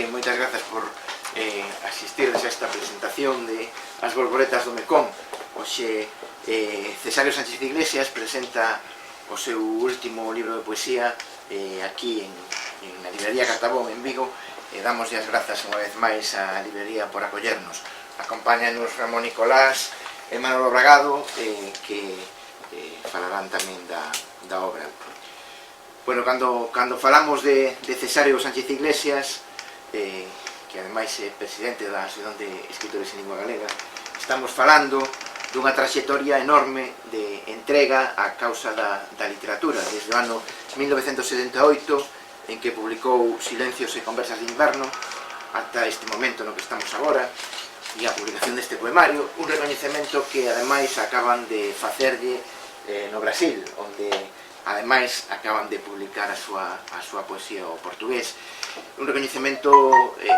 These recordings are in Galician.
moitas grazas por asistirdes a esta presentación de As Borboletas do Mecón. Hoxe Cesario Sánchez Iglesias presenta o seu último libro de poesía aquí en a librería Cartabón en Vigo, e damos as grazas unha vez máis á librería por acollernos. Acompáñanos Ramón Nicolás e Manolo Bragado, que falarán tamén da obra. Bueno, cando falamos de Cesario Sánchez Iglesias, que ademais é presidente da Asociación de Escritores en Lingua Galega, estamos falando dunha traxectoria enorme de entrega á causa da literatura, desde o ano 1978, en que publicou Silencios e Conversas de Inverno, ata este momento no que estamos agora, e a publicación deste poemario, un recoñecemento que ademais acaban de facerlle no Brasil, onde ademais acaban de publicar a súa poesía ao portugués. Un recoñecemento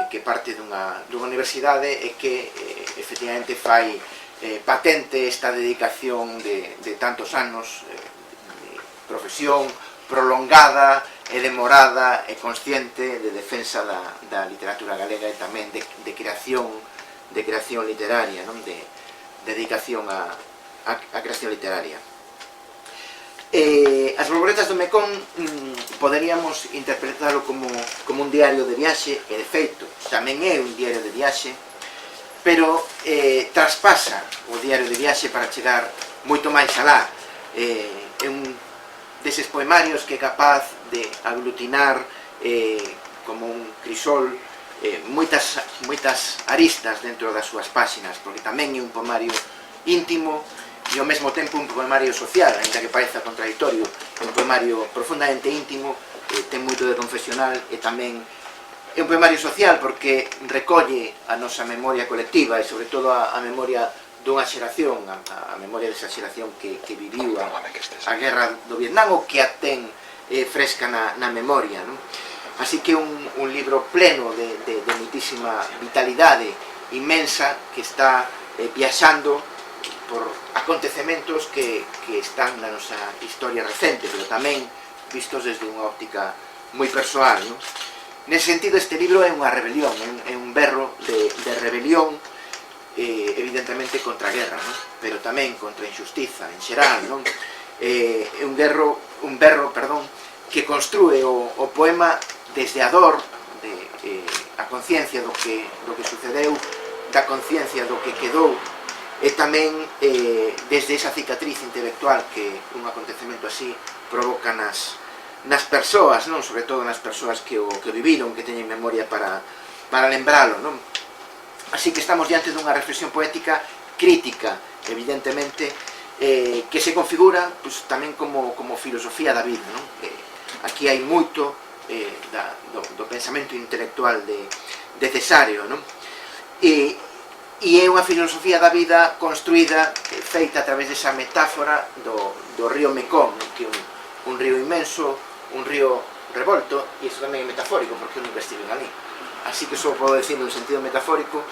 que parte dunha universidade e que efectivamente fai patente esta dedicación de tantos anos de profesión prolongada e demorada e consciente de defensa da literatura galega e tamén de creación literaria, non? De dedicación á creación literaria. As Borboletas do Mecón poderíamos interpretarlo como un diario de viaxe, e de feito tamén é un diario de viaxe, pero traspasa o diario de viaxe para chegar moito máis alá. É un deses poemarios que é capaz de aglutinar como un crisol moitas aristas dentro das súas páxinas, porque tamén é un poemario íntimo e ao mesmo tempo un poemario social, ainda que pareza contradictorio. É un poemario profundamente íntimo, ten moito de confesional, e tamén é un poemario social porque recolle a nosa memoria colectiva e sobre todo a memoria dunha xeración, a memoria desa xeración que viviu a guerra do Vietnam, ou que a ten fresca na memoria, non? Así que un libro pleno de moitísima vitalidade inmensa, que está viaxando por acontecementos que están na nosa historia recente, pero tamén vistos desde unha óptica moi persoal, non? Nese sentido, este libro é unha rebelión, é un berro de rebelión, evidentemente contra a guerra, non? Pero tamén contra a injustiza en xeral, non? É un berro, que construe o poema desde a dor, a conciencia do que sucedeu, da conciencia do que quedou, e tamén desde esa cicatriz intelectual que un acontecemento así provoca nas persoas, non? Sobre todo nas persoas que o viviron, que teñen memoria para lembralo, non? Así que estamos diante dunha reflexión poética crítica, evidentemente, que se configura tamén como filosofía da vida, non? Aquí hai moito do pensamento intelectual de Cesario, non? E é unha filosofía da vida construída, feita a través desa metáfora do río Mekong, que é un río inmenso, un río revolto, e iso tamén é metafórico, porque eu nunca estive ali. Así que só podo decir nun sentido metafórico,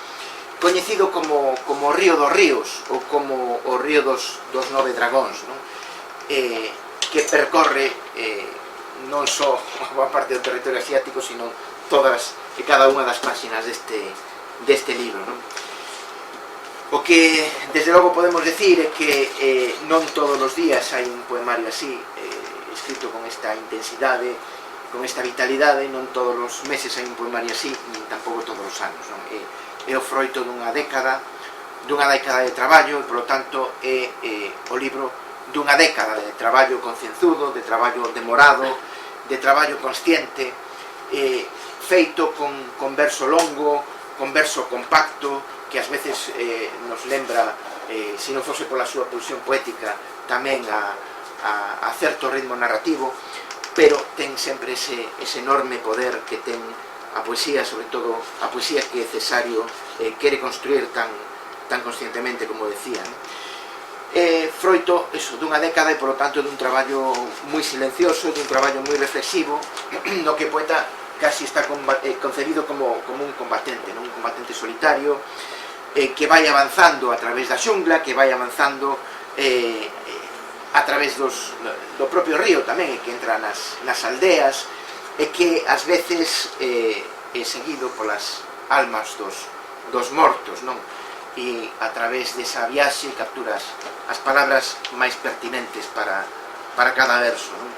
coñecido como o río dos ríos, ou como o río dos 9 dragóns, non? Que percorre non só a boa parte do territorio asiático, sino todas e cada unha das páxinas deste libro, non? O que, desde logo, podemos decir é que non todos os días hai un poemario así, escrito con esta intensidade, con esta vitalidade, non todos os meses hai un poemario así, nin tampouco todos os anos, non? É o froito dunha década de traballo, e, polo tanto, é o libro dunha década de traballo concienzudo, de traballo demorado, de traballo consciente, feito con verso longo, con verso compacto, que ás veces nos lembra, se non fose pola súa pulsión poética, tamén a certo ritmo narrativo, pero ten sempre ese enorme poder que ten a poesía, sobre todo a poesía que Cesario quere construir tan conscientemente, como decía, non? Froito dunha década e, polo tanto, dun traballo moi silencioso, dun traballo moi reflexivo, no que o poeta casi está concebido como un combatente, non? Un combatente solitario, que vai avanzando a través da xungla, que vai avanzando a través do propio río tamén, que entra nas aldeas, e que ás veces é seguido polas almas dos mortos, non? E a través desa viaxe capturas as palabras máis pertinentes para cada verso, non?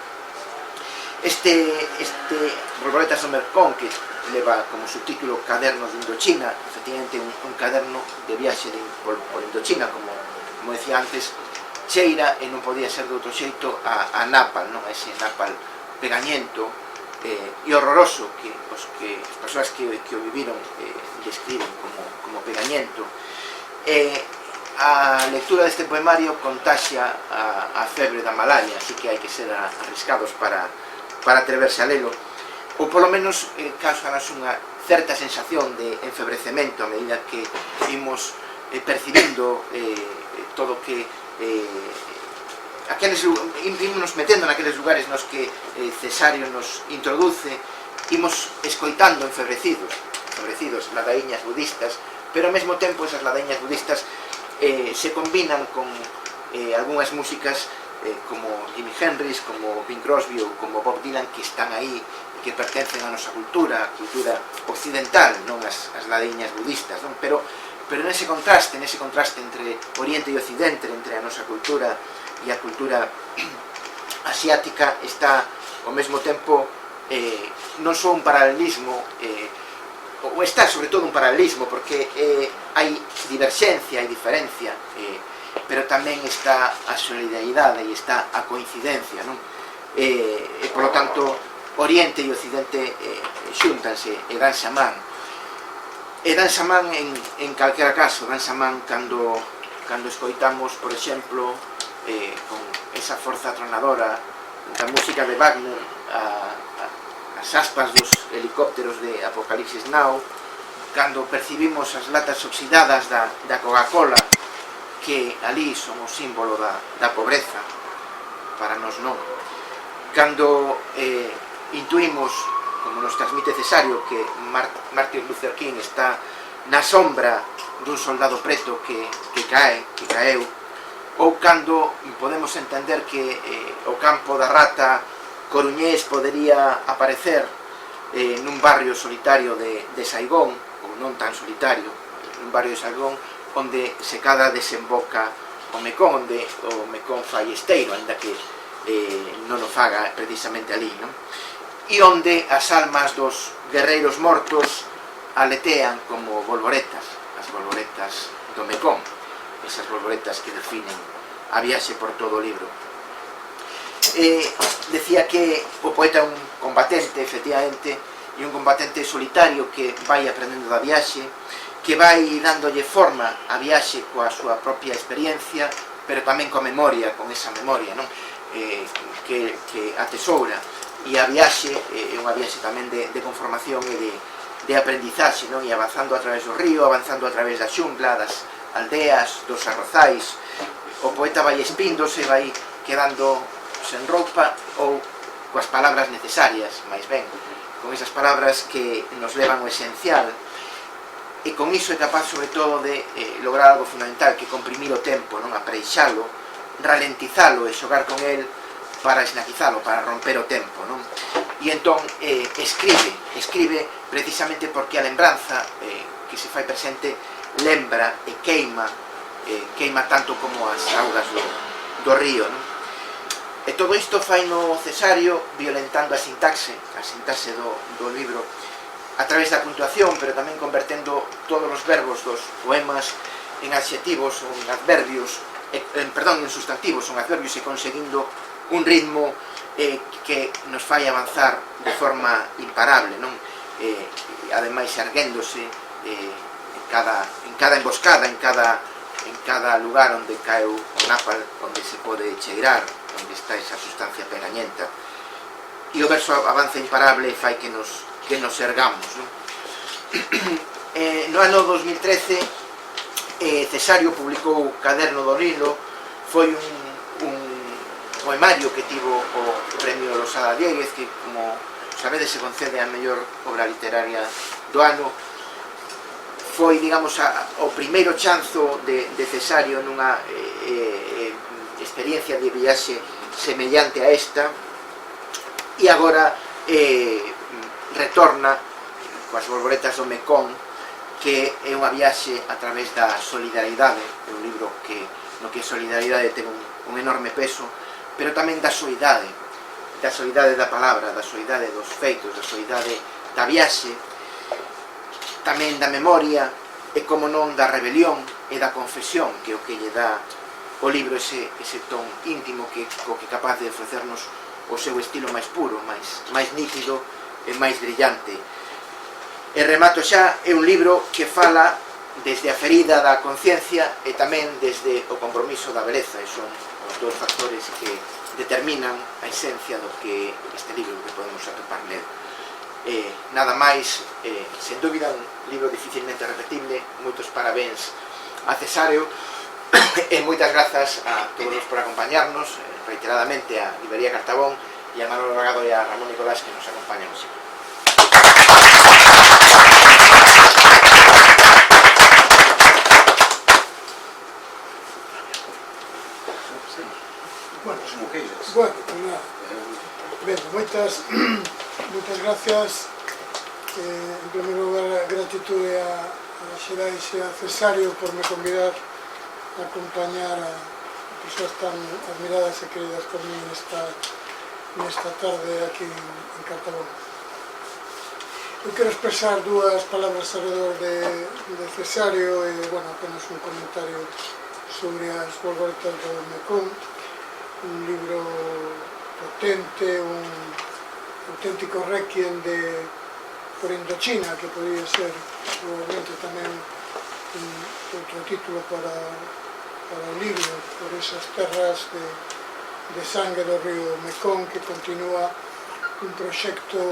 Este Bolboretas do Mercón, que leva como subtítulo Cadernos de Indochina, efectivamente un caderno de viaxe por Indochina, como decía antes, cheira, e non podía ser de outro xeito, a Napal, non? Ese Napal pegañento e horroroso que as persoas que o viviron describen como pegañento. A lectura deste poemario contaxia a febre da malaria, así que hai que ser arriscados para atreverse a lelo, ou polo menos causanos unha certa sensación de enfebrecemento a medida que imos percibindo todo o que imos metendo naqueles lugares nos que Cesario nos introduce, imos escoitando enfebrecidos ladaíñas budistas, pero ao mesmo tempo esas ladaíñas budistas se combinan con algunhas músicas como Jimi Hendrix, como Bing Crosby ou como Bob Dylan, que están aí e que pertencen a nosa cultura, a cultura occidental, non as ladaíñas budistas, non? Pero nese contraste entre Oriente e Occidente, entre a nosa cultura e a cultura asiática, está ao mesmo tempo non só un paralelismo, ou está sobre todo un paralelismo, porque hai diverxencia, hai diferencia, pero tamén está a solidaridade e está a coincidencia, non? E, polo tanto, Oriente e Occidente xúntanse e danse a man. E danse a man en calquera caso, danse a man cando escoitamos, por exemplo, con esa forza tronadora da música de Wagner, as aspas dos helicópteros de Apocalipsis Now, cando percibimos as latas oxidadas da Coca-Cola, que ali son o símbolo da pobreza, para nós non. Cando intuimos, como nos transmite Cesario, que Martin Luther King está na sombra dun soldado preto que caeu, ou cando podemos entender que o campo da rata coruñés podería aparecer nun barrio solitario de Saigón, ou non tan solitario, nun barrio de Saigón, onde se cada desemboca o Mekong, onde o Mekong fai esteiro, ainda que non o faga precisamente ali, non? E onde as almas dos guerreiros mortos aletean como bolboretas, as bolboretas do Mekong, esas bolboretas que definen a viaxe por todo o libro. Decía que o poeta é un combatente, efectivamente, e un combatente solitario que vai aprendendo da viaxe, que vai dándolle forma a viaxe coa súa propia experiencia, pero tamén coa memoria, con esa memoria, non? Que atesoura. E a viaxe é unha viaxe tamén de conformación e de aprendizaxe, non? E avanzando a través do río, avanzando a través da xungla, das aldeas, dos arrozais, o poeta vai espíndose, vai quedando sen roupa ou coas palabras necesarias, máis ben, con esas palabras que nos levan o esencial, e con iso é capaz sobre todo de lograr algo fundamental, que comprimir o tempo, non? Apreixalo, ralentizalo e xogar con el para esnaquizalo, para romper o tempo, non? E entón escribe precisamente porque a lembranza que se fai presente lembra e queima tanto como as augas do río, non? E todo isto fai no Cesario violentando a sintaxe do libro a través da puntuación, pero tamén convertendo todos os verbos dos poemas en adxetivos ou en adverbios, en sustantivos ou en adverbios, e conseguindo un ritmo que nos fai avanzar de forma imparable, non? Ademais, erguéndose en cada emboscada, en cada lugar onde cae o napal, onde se pode cheirar, onde está esa sustancia pegañenta, e o verso avanza imparable e fai que nos ergamos, non? No ano 2013 Cesario publicou Caderno do Nilo, foi un poemario que tivo o premio Losada Dieguez, que, como sabedes, se concede a mellor obra literaria do ano. Foi, digamos, o primeiro chanzo de Cesario nunha experiencia de viaxe semellante a esta, e agora retorna coas borboletas do Mekong, que é unha viaxe a través da solidaridade. É un libro no que a solidaridade ten un enorme peso, pero tamén da solidade da palabra, da solidade dos feitos, da solidade da viaxe, tamén da memoria, e como non da rebelión e da confesión, que é o que lle dá o libro ese ton íntimo que é capaz de ofrecernos o seu estilo máis puro, máis nítido e máis brillante. E remato xa, é un libro que fala desde a ferida da conciencia e tamén desde o compromiso da beleza, e son os dous factores que determinan a esencia do que este libro que podemos atopar nele. Nada máis, sen dúbida un libro dificilmente repetible. Moitos parabéns a Cesáreo e moitas grazas a todos por acompañarnos, reiteradamente a Librería Cartabón e a Manolo Ragado e a Ramón Nicolás que nos acompañan hoxe. Bueno, ben, moitas gracias. En primeiro lugar, gratitude a Xerais e a Cesáreo por me convidar a acompañar a persoas tan admiradas e queridas por mí nesta tarde aquí en Cartabón. Eu quero expresar dúas palabras alrededor de Cesáreo e, bueno, apenas un comentario sobre as borboletas do Mekong. Un libro potente, un auténtico requiem por Indochina, que podría ser probablemente tamén outro título para o libro, por esas terras de sangue do río Mekong, que continúa un proxecto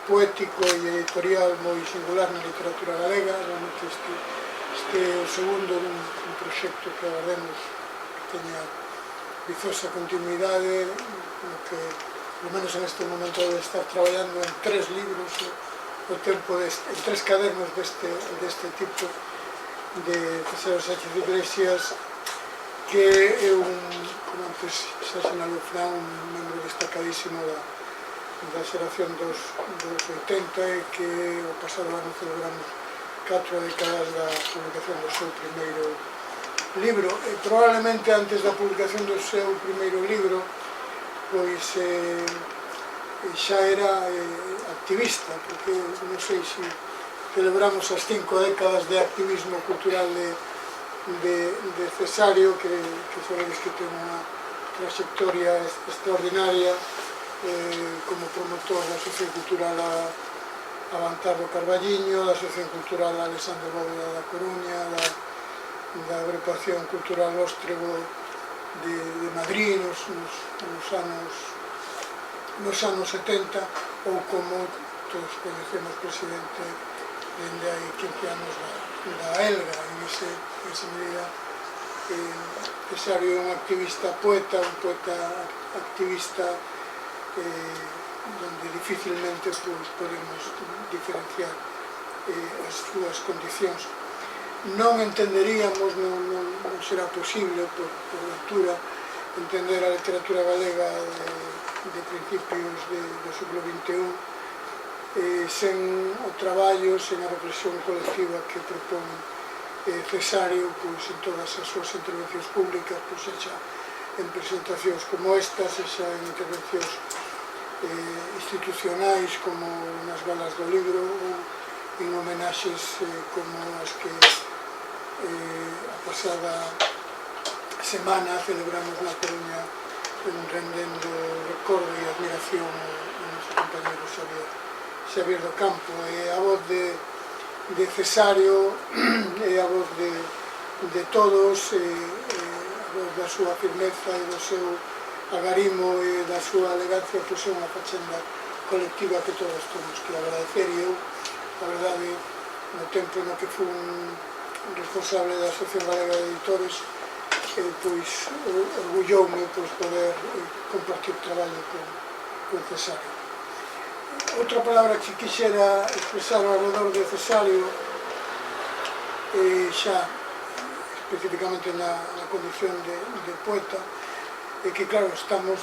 poético e editorial moi singular na literatura galega. Realmente este é o segundo un proxecto que agardemos que teña vizosa continuidade, que, polo menos en este momento, debe estar traballando en 3 libros, o tempo en 3 cadernos deste tipo de Cesáreo Sánchez Iglesias, que é como antes xa sinalou Fran, un membro destacadísimo da xeración dos 80, e que o pasado ano celebramos 4 décadas da publicación do seu primeiro libro. Probablemente antes da publicación do seu primeiro libro, pois xa era activista, porque non sei se celebramos as 5 décadas de activismo cultural de Cesáreo, que sabedes que ten unha trayectoria extraordinaria como promotor da Asociación Cultural Avantar do Carballiño, da Asociación Cultural Alexandre Bóveda da Coruña, da Agrupación Cultural Óstrego de Madrid nos anos 70, ou como todos coñecemos, presidente dende hai 15 anos da ELGA. En esa medida, Cesáreo é un activista poeta, un poeta activista donde dificilmente podemos diferenciar as súas condicións. Non entenderíamos, non será posible por lectura entender a literatura galega de principios do siglo XXI sen o traballo, sen a reflexión colectiva que propón Cesáreo en todas as súas intervencións públicas, sexa en presentacións como esta, sexa en intervencións institucionais como nas galas do libro, ou en homenaxes como as que a pasada semana celebramos na Coruña, rendendo recordo e admiración ao noso compañero Xavier do Campo. A voz de Cesáreo é a voz de todos, a voz da súa firmeza e do seu agarimo e da súa elegancia, pois é unha fachenda colectiva que todos temos que agradecer. E eu, a verdade, no tempo no que fui responsable da Asociación Galega de Editores, pois orgulloume poder compartir traballo con Cesáreo. Outra palabra que quixera expresar ao redor de Cesáreo, xa especificamente na condición de poeta, é que, claro, estamos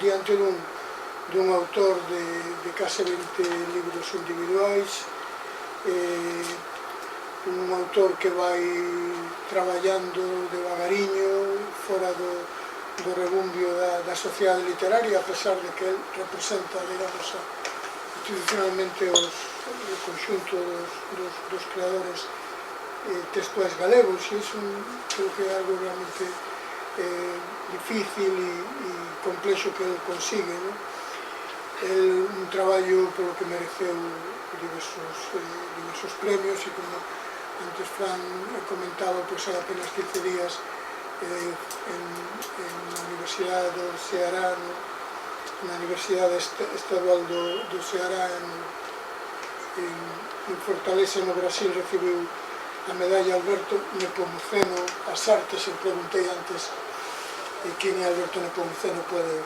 diante dun autor de case 20 libros individuais, un autor que vai traballando devagariño fora do rebumbio da sociedade literaria, a pesar de que el representa, digamos, institucionalmente o conxunto dos creadores textuais galegos, e iso creo que é algo realmente difícil e complexo que el consigue, ¿no? Un traballo polo que mereceu diversos premios, e como antes Fran comentaba, pois hai apenas 15 días en la Universidade do Ceará, na Universidade Estadual do Ceará en Fortaleza, no Brasil, recibiu a medalla Alberto Nepomuceno ás Artes. Eu preguntei antes quen é Alberto Nepomuceno, pode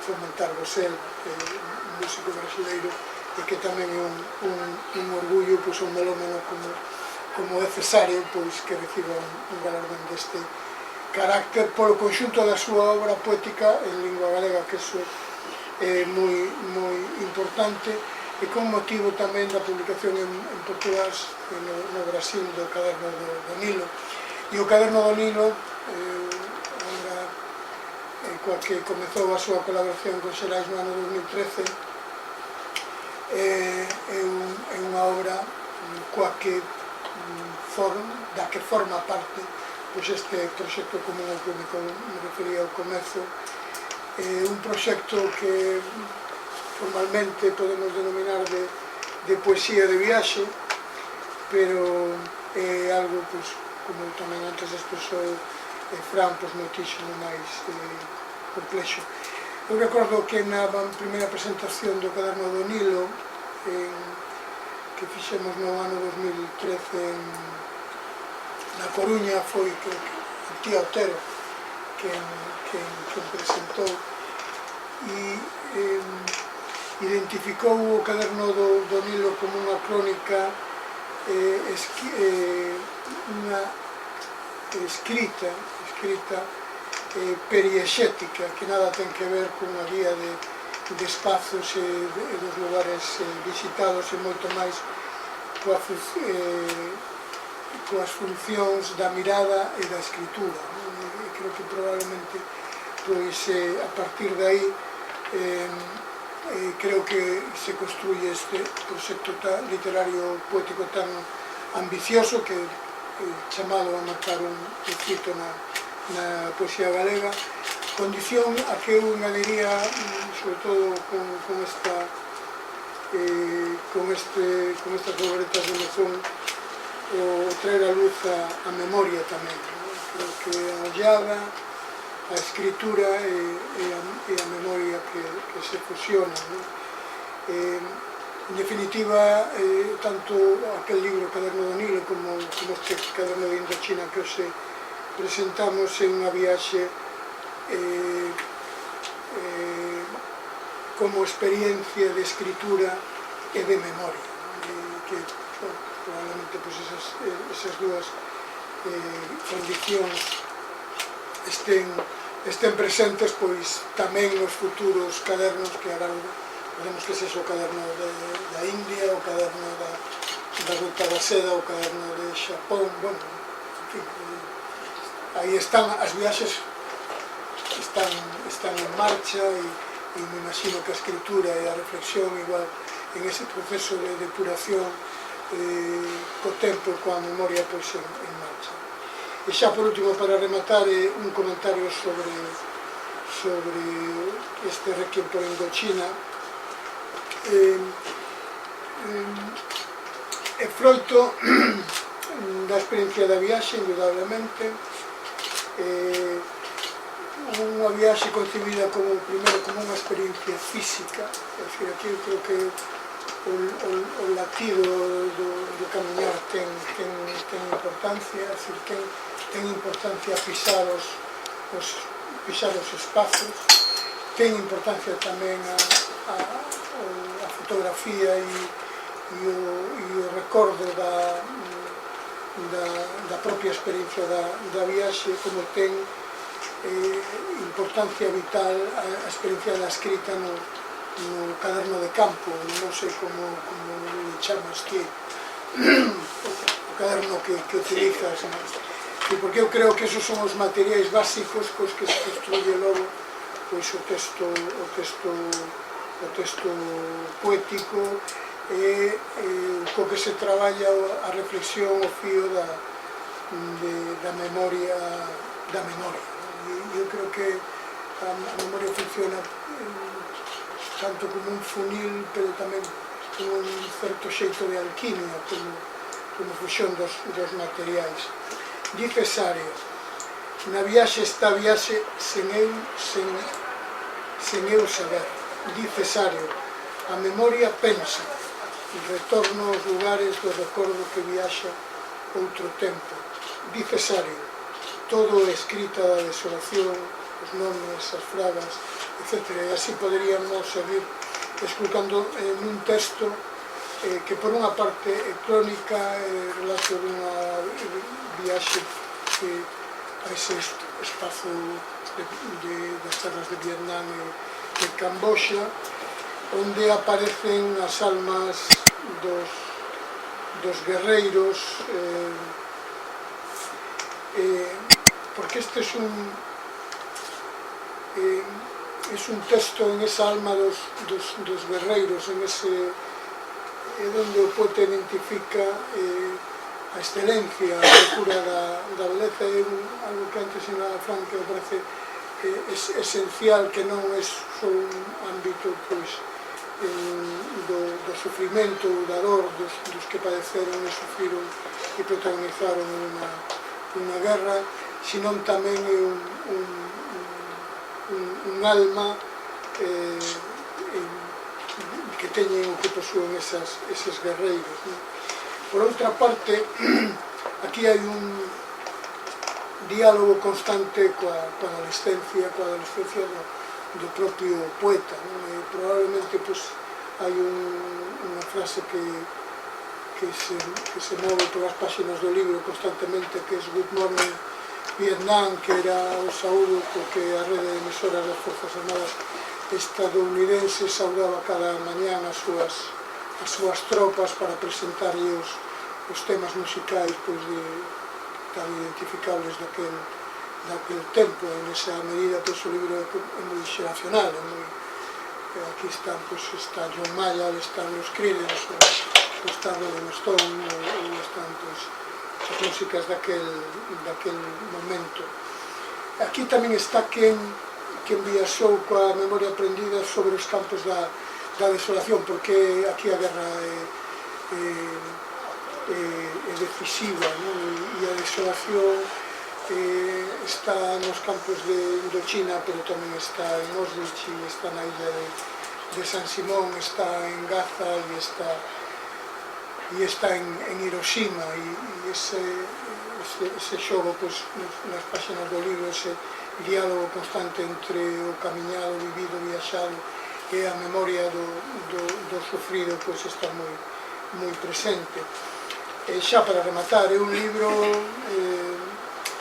comentarvos el, un músico brasileiro, e que tamén é un orgullo, pois un melómano como é Cesario, pois que reciba un galardón deste carácter polo conxunto da súa obra poética en lingua galega, que iso é moi importante, e con motivo tamén da publicación en portugués no Brasil do Caderno do Nilo. E o Caderno do Nilo, coa que comezou a súa colaboración con Xerais no ano 2013, é unha obra coa que da que forma parte pois este proxecto común ao que me refería ao comezo. É un proxecto que formalmente podemos denominar de poesía de viaxe, pero é algo, pois, como tamén antes expresou Fran, pois moitísimo máis complexo. Eu recordo que na primeira presentación do Caderno do Nilo, que fixemos no ano 2013 na Coruña, foi Antía Otero quen presentou, e identificou o Caderno do Nilo como unha crónica, unha escrita periexética, que nada ten que ver cunha guía de espazos e dos lugares visitados, e moito máis coas funcións da mirada e da escritura. Creo que probablemente a partir de aí creo que se construye este proxecto literario poético tan ambicioso, que chamado a marcar un cito na poesía galega, condición a que eu engadiría, sobre todo con estas obretas de Mezón, o traer a luz a memoria tamén. Creo que a ollada, a escritura e a memoria que se fusionan. En definitiva, tanto aquel libro Caderno do Nilo como este Caderno de Indochina que hoxe presentamos en unha viaxe como experiencia de escritura e de memoria, que probablemente esas dúas condicións estén presentes pois tamén nos futuros cadernos que harán, podemos que sexa o caderno da India, o caderno da Ruta da Seda, o caderno de Xapón, bueno, en fin, aí están as viaxes, están en marcha, e me imagino que a escritura e a reflexión igual en ese proceso de depuración co tempo, coa memoria pois en marcha. E xa por último, para rematar, un comentario sobre este Requiem por Indochina. É froito da experiencia da viaxe, indudablemente, unha viaxe concebida primeiro como unha experiencia física, é dicir, aquí eu creo que o latido do camiñar ten importancia, é dicir, ten importancia pisar os espazos, ten importancia tamén a fotografía e o recordo da propia experiencia da viaxe, como ten importancia vital a experiencia da escrita no caderno de campo, non sei como le chamas ti, o caderno que utilizas, ¿no? E porque eu creo que esos son os materiais básicos cos que se construye logo pois o texto poético e co que se traballa a reflexión, o fío da memoria. E eu creo que a memoria funciona tanto como un funil, pero tamén con un certo xeito de alquimia, como fusión dos materiais. Di Cesario: na viaxe está a viaxe sen eu saber. Di Cesario: a memoria pensa, retorno aos lugares do recordo que viaxa outro tempo. Di Cesario: todo é escrita da desolación, os nomes, as fragas, etc. E así poderíamos seguir esculcando nun texto que por unha parte é crónica, relato dunha viaxe a ese espazo das terras de Vietnam e de Camboxa, onde aparecen as almas dos guerreiros, porque este é un texto en esa alma dos guerreiros, en ese é onde o poeta identifica a excelencia, a procura da beleza. É algo que antes en la Franca me parece esencial, que non é só un ámbito do sufrimento, da dor dos que padeceron e sufriron e protagonizaron unha guerra, senón tamén é un alma que teñen o que posúen eses guerreiros. Por outra parte, aquí hai un diálogo constante coa adolescencia do propio poeta. Probablemente hai unha frase que se move polas páxinas do libro constantemente, que é Good Morning Vietnam, que era o saúdo co que a rede de emisoras das Forzas Armadas estadounidenses saudaba cada mañán as súas tropas para presentarlle os temas musicais tan identificables daquel tempo. En esa medida o libro é moi xeracional, aquí están John Mayall, están los Creedence, están Rolling Stone, están as músicas daquel momento. Aquí tamén está quen viaxou coa memoria aprendida sobre os campos da desolación, porque aquí a guerra é decisiva, e a desolación está nos campos de Indochina, pero tamén está en Auschwitz, está na illa de San Simón, está en Gaza e está en Hiroshima, e ese xogo nas páxinas do libro, ese diálogo constante entre o camiñado, vivido, viaxado e a memoria do sufrido está moi presente. Xa para rematar, é un libro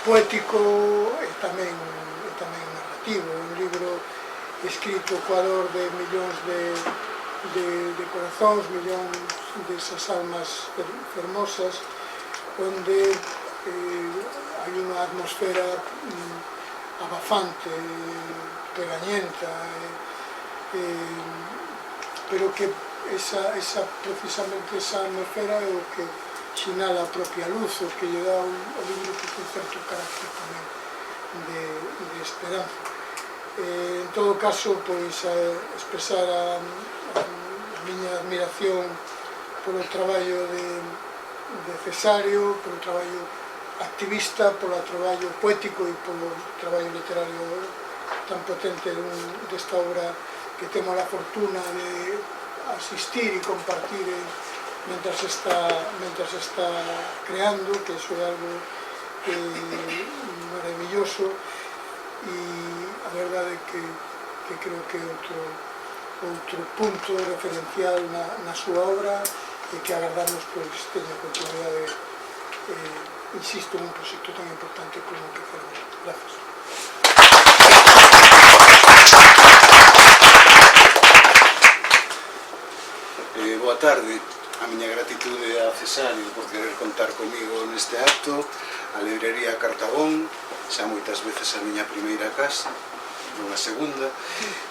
poético e tamén narrativo, un libro escrito coa dor de millóns de corazóns, millóns desas almas fermosas, onde hai unha atmosfera abafante, pegañenta, pero que precisamente esa atmosfera é o que sinala a propia luz, o que lle dá ao libro un certo carácter tamén de esperanza. En todo caso, expresar a miña admiración polo traballo de Cesario, polo traballo activista, polo traballo poético e polo traballo literario tan potente desta obra que temos a fortuna de asistir e compartir mentras está creando, que iso é algo maravilloso, e a verdade é que creo que é outro punto referencial na súa obra, e que agardamos teña continuidade, insisto, en un proxecto tan importante como o que queremos. Gracias. Boa tarde. a miña gratitude a Cesario por querer contar comigo neste acto, a librería Cartabón, xa moitas veces a miña primeira casa, unha segunda,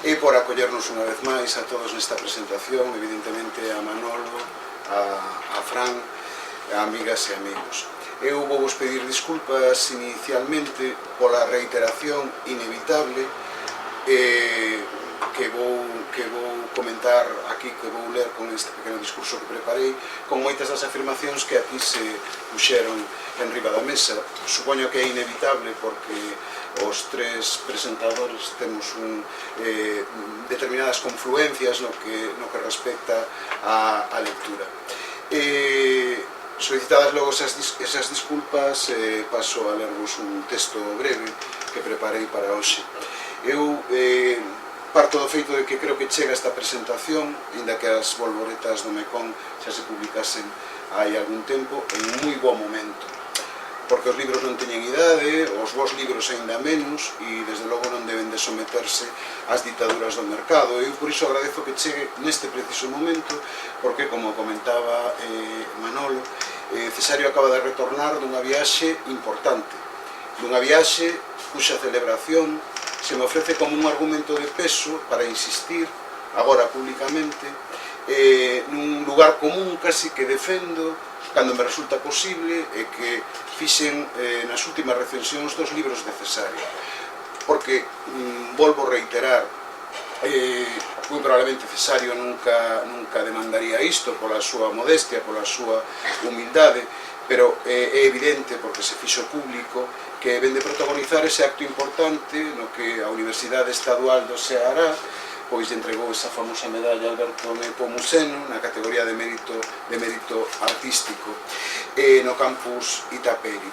e por acollernos unha vez máis a todos nesta presentación, evidentemente a Manolo, a Fran, a amigas e amigos. Eu vou vos pedir disculpas inicialmente pola reiteración inevitable que vou comentar aquí, que vou ler con este pequeno discurso que preparei, con moitas das afirmacións que aquí se puxeron en riba da mesa. Supoño que é inevitable porque os tres presentadores temos determinadas confluencias no que respecta á lectura. Solicitadas logo esas disculpas, paso a lervos un texto breve que preparei para hoxe. Eu parto do feito de que creo que chega esta presentación, inda que as bolboretas do Mekong xa se publicasen hai algún tempo, en moi bo momento, porque os libros non teñen idade, os vos libros aínda menos, e desde logo non deben de someterse ás ditaduras do mercado. Eu por iso agradezo que chegue neste preciso momento, porque, como comentaba Manolo, Cesario acaba de retornar dunha viaxe importante, dunha viaxe cuxa celebración se me ofrece como un argumento de peso para insistir, agora públicamente, nun lugar común casi que defendo cando me resulta posible e que fixen nas últimas recensións dos libros de Cesario, porque, volvo a reiterar, moi probablemente Cesario nunca demandaría isto pola súa modestia, pola súa humildade, pero é evidente, porque se fixo público, que ven de protagonizar ese acto importante no que a Universidade Estadual do Ceará pois lle entregou esa famosa medalla a Alberto Nepomuceno na categoría de mérito artístico no campus Itaperi,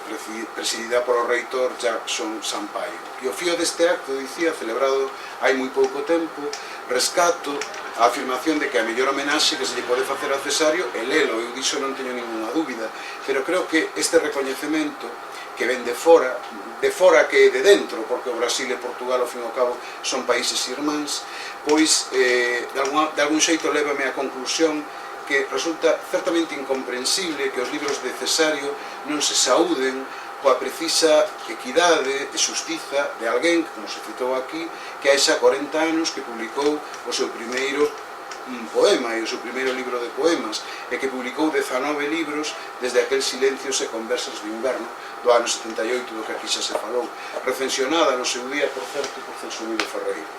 presidida polo reitor Jackson Sampaio. E o fío deste acto, dicía, celebrado hai moi pouco tempo, rescato a afirmación de que a mellor homenaxe que se lle pode facer a Cesario é lelo. Eu diso non teño ninguna dúbida, pero creo que este recoñecemento que ven de fora que de dentro, porque o Brasil e Portugal, ao fin e ao cabo, son países irmáns, pois, de algún xeito, lévame á conclusión que resulta certamente incomprensible que os libros de Cesario non se saúden coa precisa equidade e xustiza de alguén, como se citou aquí, que hai xa 40 anos que publicou o seu primeiro poema e o seu primeiro libro de poemas, e que publicou 19 libros desde aquel Silencios e Conversas de Inverno do ano 78, do que aquí xa se falou, recensionada no seu día, por certo, por Celso Emilio Ferreiro.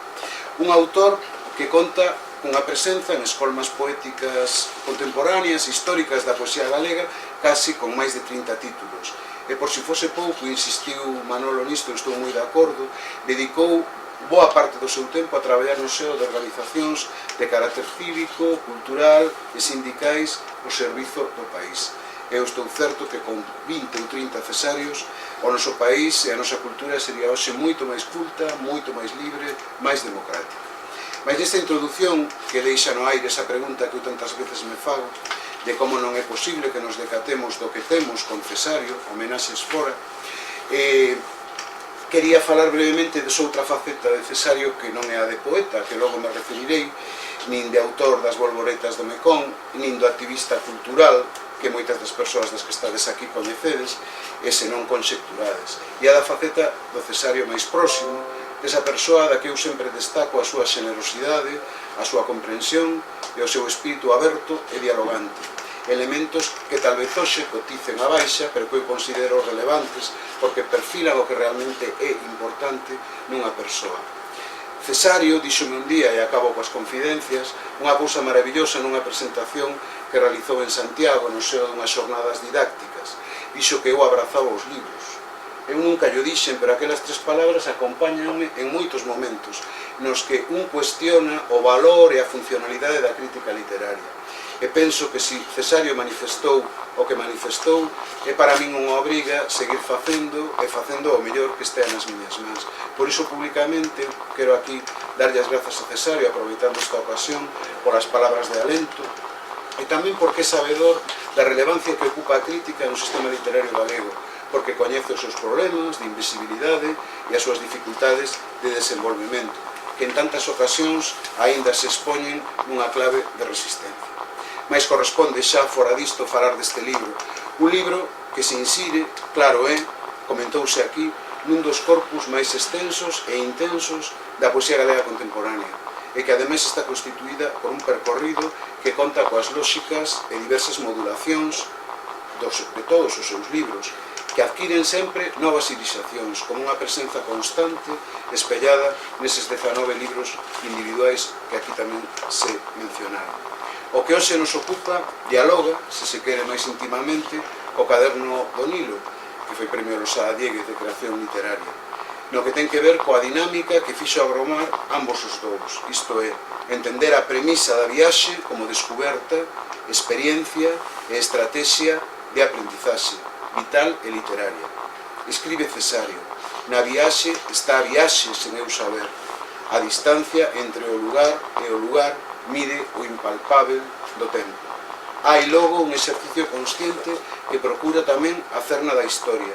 Un autor que conta cunha presenza en escolmas poéticas contemporáneas, históricas da poesía galega, casi con máis de 30 títulos. E por si fose pouco, insistiu Manolo nisto, estou moi de acordo, dedicou boa parte do seu tempo a traballar no seo de organizacións de carácter cívico, cultural e sindicais ao servizo do país. Eu estou certo que con 20 ou 30 Cesarios o noso país e a nosa cultura sería hoxe moito máis culta, moito máis libre, máis democrática. Mas nesta introdución que deixa no aire esa pregunta que eu tantas veces me fago de como non é posible que nos decatemos do que temos con Cesario, homenaxes fora, quería falar brevemente de outra faceta de Cesario que non é a de poeta, que logo me referirei, nin de autor das bolboretas do Mekong, nin do activista cultural, que moitas das persoas das que estades aquí coñecedes, e se non conxecturades. E a da faceta do Cesario máis próximo, desa persoa da que eu sempre destaco a súa xenerosidade, a súa comprensión e o seu espírito aberto e dialogante. Elementos que tal vez hoxe coticen a baixa, pero que eu considero relevantes porque perfilan o que realmente é importante nunha persoa. Cesario díxome un día, e acabo coas confidencias, unha cousa maravillosa nunha presentación que realizou en Santiago no seo dunhas xornadas didácticas. Dixo que eu abrazaba os libros. Eu nunca llo dixen, pero aquelas tres palabras acompáñanme en moitos momentos nos que un cuestiona o valor e a funcionalidade da crítica literaria. E penso que se Cesario manifestou o que manifestou, é para min unha obriga seguir facendo e facendo o mellor que estea nas miñas mans. Por iso, públicamente, quero aquí darlle as grazas a Cesario, aproveitando esta ocasión, por as palabras de alento, e tamén porque é sabedor da relevancia que ocupa a crítica no sistema literario galego, porque coñece os seus problemas de invisibilidade e as súas dificultades de desenvolvemento, que en tantas ocasións aínda se expoñen nunha clave de resistencia. mais corresponde xa fora disto falar deste libro. Un libro que se insire, claro comentouse aquí, nun dos corpus máis extensos e intensos da poesía galega contemporánea, e que ademais está constituída por un percorrido que conta coas lóxicas e diversas modulacións de todos os seus libros, que adquiren sempre novas irisacións, como unha presenza constante espellada neses 19 libros individuais que aquí tamén se mencionaron. O que hoxe nos ocupa dialoga, se se quere máis íntimamente, co caderno do Nilo, que foi premio Losada Dieguez de creación literaria, no que ten que ver coa dinámica que fixo agromar ambos os dous, isto é, entender a premisa da viaxe como descuberta, experiencia e estrategia de aprendizaxe, vital e literaria. Escribe Cesario: na viaxe está a viaxe sen eu saber, a distancia entre o lugar e o lugar mide o impalpável do tempo. Hai logo un exercicio consciente que procura tamén a cerna da historia,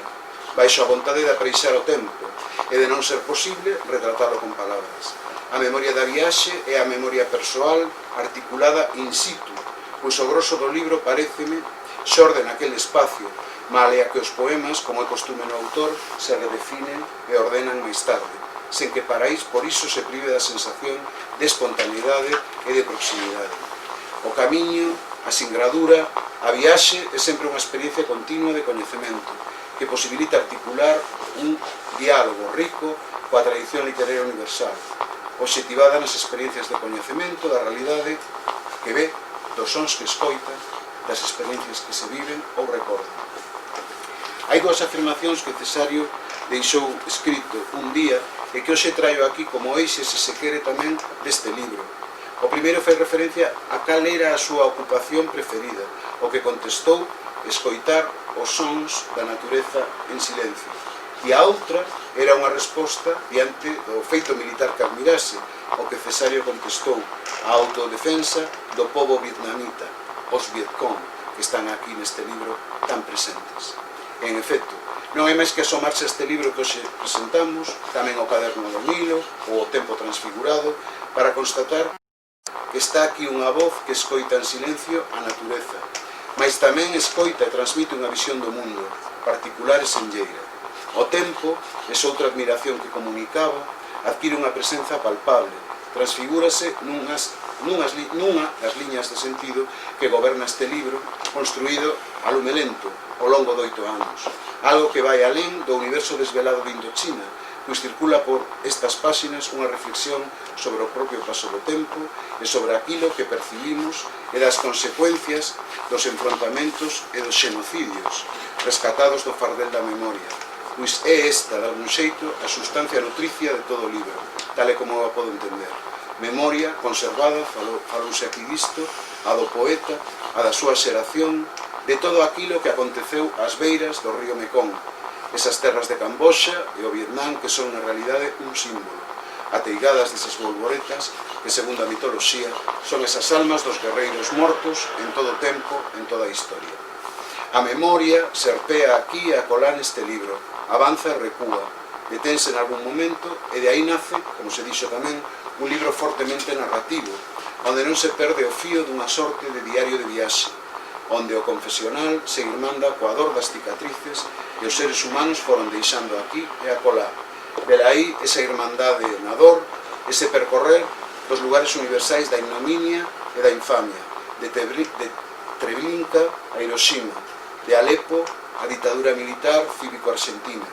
baixo a vontade de apreixar o tempo e de non ser posible retratalo con palabras. A memoria da viaxe é a memoria persoal articulada in situ, pois o grosso do libro paréceme xorde naquele espacio, male a que os poemas, como é costume no autor, se redefinen e ordenan máis tarde, sen que por iso se prive da sensación de espontaneidade e de proximidade. O camiño, a singradura, a viaxe é sempre unha experiencia continua de coñecemento, que posibilita articular un diálogo rico coa tradición literaria universal, obxectivada nas experiencias de coñecemento da realidade que ve, dos sons que escoita, das experiencias que se viven ou recordan. Hai dúas afirmacións que Cesario deixou escrito un día e que hoxe traio aquí como eixe, se se quere, tamén deste libro. O primeiro fai referencia a cal era a súa ocupación preferida, o que contestou escoitar os sons da natureza en silencio. E a outra era unha resposta diante do feito militar que admirase, o que Cesario contestou: a autodefensa do pobo vietnamita, os Vietcong, que están aquí neste libro tan presentes. En efecto, non hai máis que asomarse a este libro que hoxe presentamos, tamén o caderno do Nilo ou o tempo transfigurado, para constatar que está aquí unha voz que escoita en silencio a natureza, mas tamén escoita e transmite unha visión do mundo, particular e senlleira. O tempo, esa outra admiración que comunicaba, adquire unha presenza palpable, transfigúrase nunha das liñas de sentido que goberna este libro, construído a lume lento, ao longo de 8 anos. Algo que vai alén do universo desvelado de Indochina, pois circula por estas páxinas unha reflexión sobre o propio paso do tempo e sobre aquilo que percibimos e das consecuencias dos enfrontamentos e dos xenocidios rescatados do fardel da memoria, pois é esta, de algún xeito, a sustancia nutricia de todo o libro, tal e como a podo entender. Memoria conservada, falouse aquí disto, a do poeta, a da súa xeración, de todo aquilo que aconteceu ás beiras do río Mekong, esas terras de Camboxa e o Vietnam que son na realidade un símbolo, ateigadas desas bolboretas que, segundo a mitoloxía, son esas almas dos guerreiros mortos en todo o tempo, en toda a historia. A memoria serpea aquí e acolá neste libro, avanza e recúa, detense en algún momento e de aí nace, como se dixo tamén, un libro fortemente narrativo, onde non se perde o fío dunha sorte de diario de viaxe, onde o confesional se irmanda coa dor das cicatrices que os seres humanos foron deixando aquí e acolá. Velaí esa irmandade na dor, ese percorrer dos lugares universais da ignominia e da infamia, de Treblinka a Hiroshima, de Alepo a ditadura militar cívico-argentina,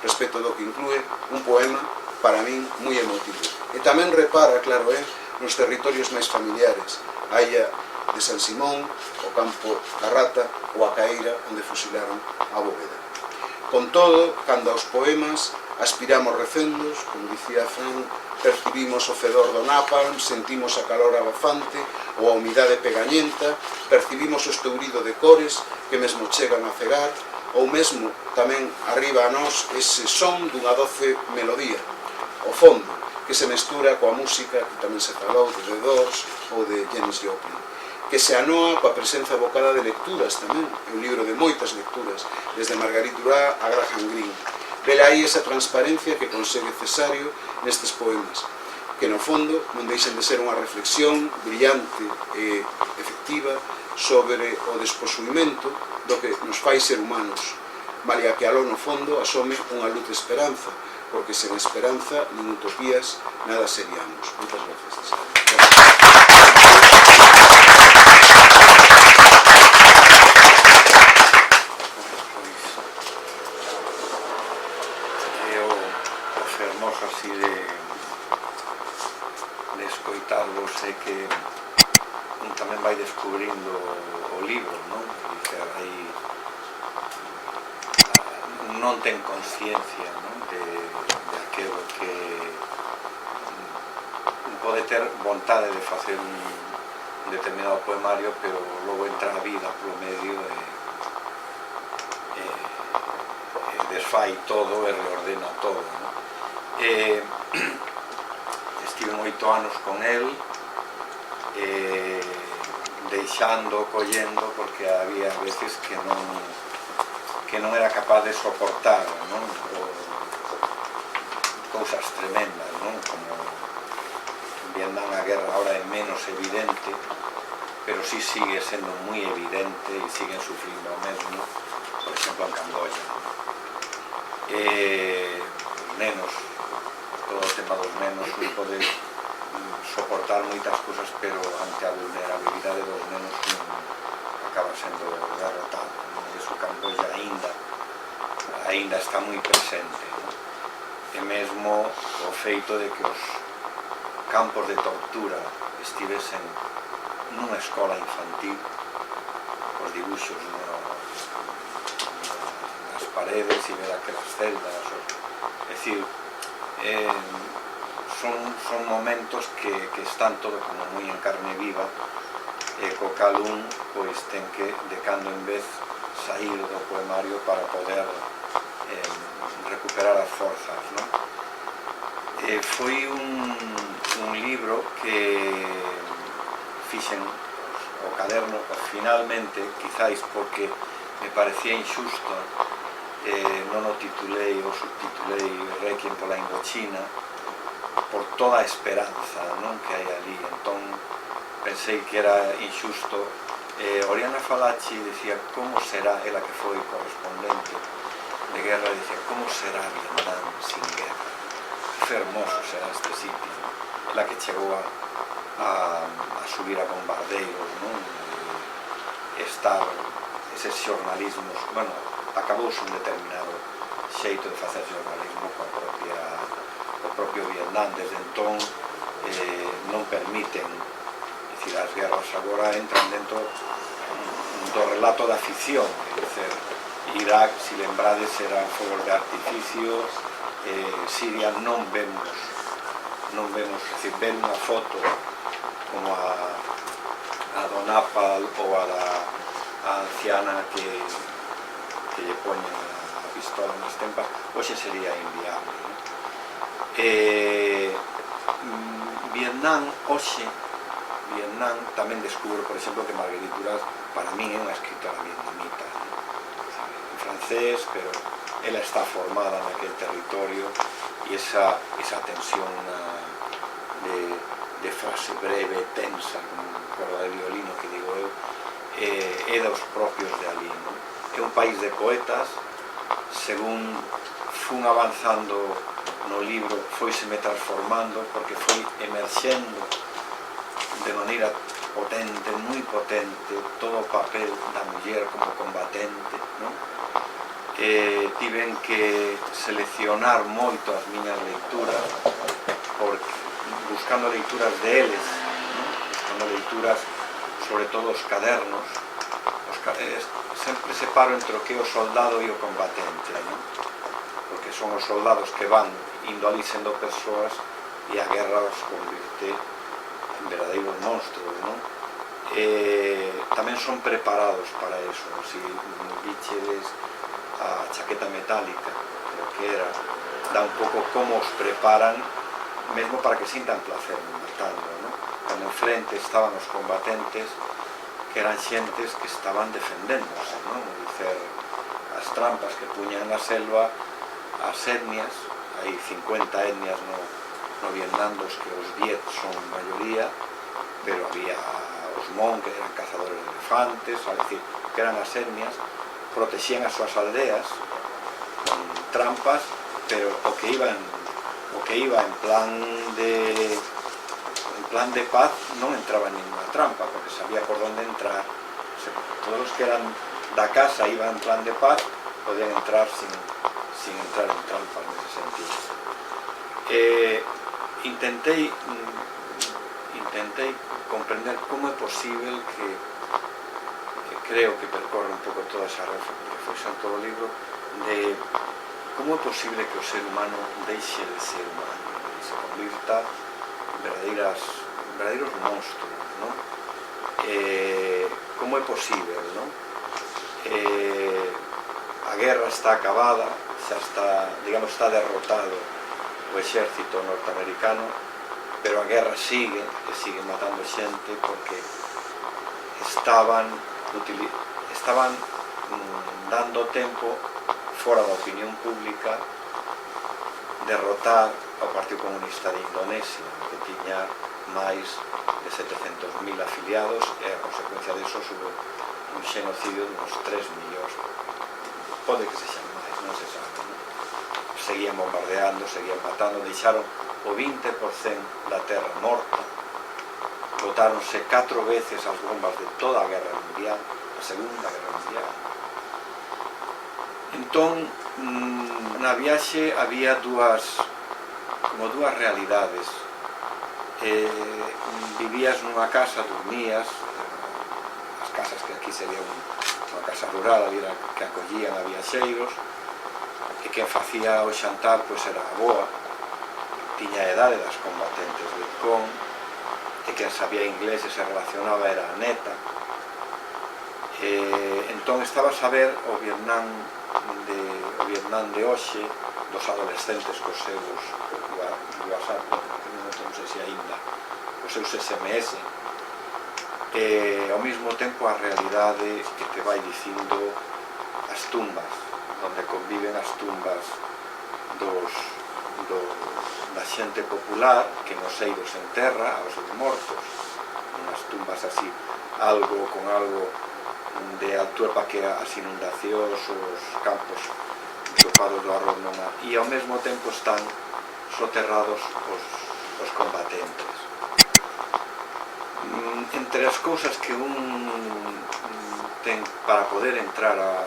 respecto do que inclúe un poema para min moi emotivo. E tamén repara, claro, nos territorios máis familiares, a illa de San Simón, o campo da Rata ou a Caeira onde fusilaron a Bóveda. Con todo, cando aos poemas aspiramos recendos, como dicía Fran, percibimos o fedor do napalm, sentimos a calor abafante ou a humidade pegañenta, percibimos o estourido de cores que mesmo chegan a cegar, ou mesmo tamén arriba a nós ese son dunha doce melodía, o fondo, que se mestura coa música que tamén se falou de The Doors ou de Janis Joplin, que se anoa coa presenza evocada de lecturas tamén, é un libro de moitas lecturas, desde Marguerite Duras a Graham Greene. Vela aí esa transparencia que consegue Cesario nestes poemas, que no fondo non deixen de ser unha reflexión brillante e efectiva sobre o desposuimento do que nos fai ser humanos, malia que aló no fondo asome unha luz de esperanza, porque sen esperanza nin utopías nada seríamos. Moitas gracias. Fermoso así de escoitarvos é que un tamén vai descubrindo o libro, non? Dicer, aí non ten conciencia, non? De aquilo que pode ter vontade de facer un determinado poemario, pero logo entra a vida polo medio e desfai todo e reordena todo, non? Estive 8 anos con el, deixando, collendo, porque había veces que non era capaz de soportar, non? Cousas tremendas, non? Como en Vietnam a guerra ahora é menos evidente, pero sí sigue sendo moi evidente e siguen sufrindo o mesmo, por exemplo en Camboya. Os nenos, todo o tema dos nenos, non pode soportar moitas cousas, pero ante a vulnerabilidade dos nenos acaba sendo derrotado, non? Iso Camboya aínda está moi presente, non? E mesmo o feito de que os campos de tortura estivesen nunha escola infantil, os dibuixos nas paredes e ver aquelas celdas, é dicir, son momentos que están todo como moi en carne viva, e co cal un pois ten que de cando en vez sair do poemario para poder recuperar as forzas, non? Foi un libro que fixen o caderno finalmente, quizáis porque me parecía injusto, non o titulei ou subtitulei Requiem pola Indochina, por toda a esperanza, non, que hai ali. Entón pensei que era injusto. Oriana Fallaci dicía como será, ela que foi correspondente de guerra, dicía como será Vietnam sin guerra, que fermoso será este sitio. Ela que chegou a subir a bombardeiros, non? Estar eses xornalismos, bueno, acabouse un determinado xeito de facer xornalismo co propio Vietnam. Desde entón non permiten, é dicir, as guerras agora entran dentro do relato da ficción, é dicir, Irak, se lembrades, eran fogos de artificio, Siria non vemos, é dicir, ver unha foto como a do Napal ou a da anciana que lle poñen a pistola nas tempas, hoxe sería inviable, non? Vietnam, hoxe, Vietnam tamén descubro, por exemplo, que Marguerite Duras para mí é unha escritora vietnamita, en francés, pero ela está formada naquele territorio e esa tensión de frase breve, tensa, como corda de violino que digo eu, é dos propios de ali, non? É un país de poetas. Según fun avanzando no libro, foiseme transformando, porque foi emerxendo de maneira potente, moi potente, todo o papel da muller como combatente, non? Tiven que seleccionar moito as miñas leituras, buscando leituras de eles, non? Buscando leituras, sobre todo os cadernos. Sempre separo entre o que é o soldado e o combatente, non? Porque son os soldados que van indo ali sendo persoas e a guerra os convirte en verdadeiros monstruos, non? Tamén son preparados para eso. Si vichedes a chaqueta metálica, creo que era, dá un pouco como os preparan mesmo para que sintan placer matando, non? Cando enfrente estaban os combatentes, que eran xentes que estaban defendéndose, non? Dicer, as trampas que puñan na selva, as etnias, hai 50 etnias no Vietnam, dos que os Viet son maioría, pero había os Hmong, que eran cazadores de elefantes, é dicir, que eran as etnias, protexían as súas aldeas con trampas, pero o que iba en plan de paz non entraba en ninguna trampa, porque sabía por onde entrar. O sea, todos os que eran da casa iban en plan de paz, podían entrar sin entrar en trampas nese sentido. Intentei comprender como é posible que creo que percorre un pouco toda esa reflexión todo o libro de como é posible que o ser humano deixe de ser humano e se convirta en verdadeiros monstruos, ¿no? Como é posible, ¿no? A guerra está acabada, xa está, digamos, está derrotado o exército norteamericano, pero a guerra sigue, e sigue matando xente porque estaban dando tempo fora da opinión pública derrotar ao Partido Comunista de Indonesia, que tiña máis de 700.000 afiliados, e a consecuencia disso houve un xenocidio de uns 3 millóns, pode que sexan máis, non se sabe, non? Seguían bombardeando, seguían matando, deixaron o 20% da terra morta, botáronse 4 veces as bombas de toda a guerra mundial, a segunda guerra mundial. Entón, na viaxe había dúas realidades. Vivías nunha casa, dormías, as casas que aquí sería unha casa rural, había que acollían a viaxeiros, e quen facía o xantar pois era a boa, tiña a edade das combatentes de Vietcong, e quen sabía inglés e se relacionaba era a neta. Entón estabas a ver o Vietnam de hoxe, dos adolescentes cos seus WhatsApp, non sei se aínda, os seus SMS, e ao mesmo tempo a realidade que te vai dicindo as tumbas, onde conviven as tumbas da xente popular que nos eiros enterra aos seus mortos, unhas tumbas así, con algo de altura para que as inundacións, os campos chopados do arroz non há, e ao mesmo tempo están soterrados os combatentes. Entre as cousas que un ten para poder entrar a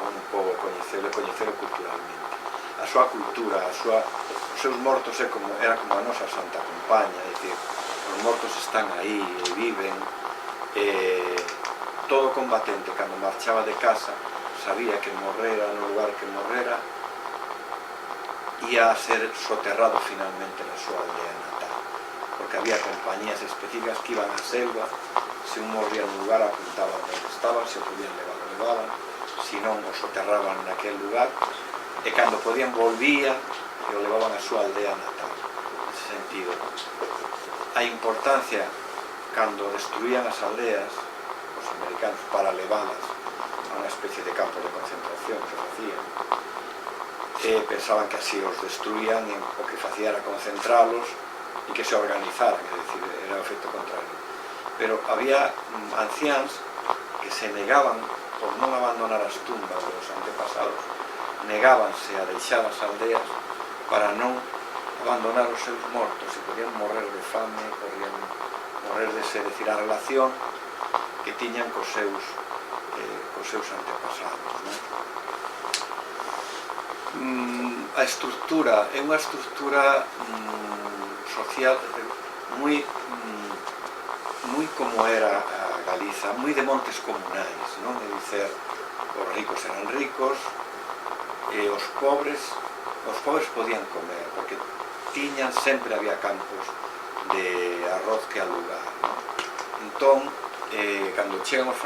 un pobo, coñecelo culturalmente, a súa cultura, os seus mortos era como a nosa Santa Compaña, é dicir, os mortos están aí e viven. Todo combatente, cando marchaba de casa, sabía que morrera no lugar que morrera ia a ser soterrado finalmente na súa aldea natal, porque había compañías específicas que iban á selva, se un morría nun lugar apuntaban onde estaban, se o podían levar o levaban, se non o soterraban naquel lugar, e cando podían volvía e o levaban á súa aldea natal. Nese sentido, a importancia cando destruían as aldeas os americanos para levalas a unha especie de campo de concentración que facían, pensaban que así os destruían, e o que facía era concentralos e que se organizaran, é dicir, era o efecto contrario. Pero había anciáns que se negaban por non abandonar as tumbas dos antepasados, negábanse a deixar as aldeas para non abandonar os seus mortos, e podían morrer de fame, podían morrer de sed, é dicir, a relación que tiñan cos seus antepasados, non? A estructura é unha estructura social moi como era a Galiza, moi de montes comunais, non? É dicer, os ricos eran ricos e os pobres podían comer, porque sempre había campos de arroz que alugar, non? Entón, cando chegan os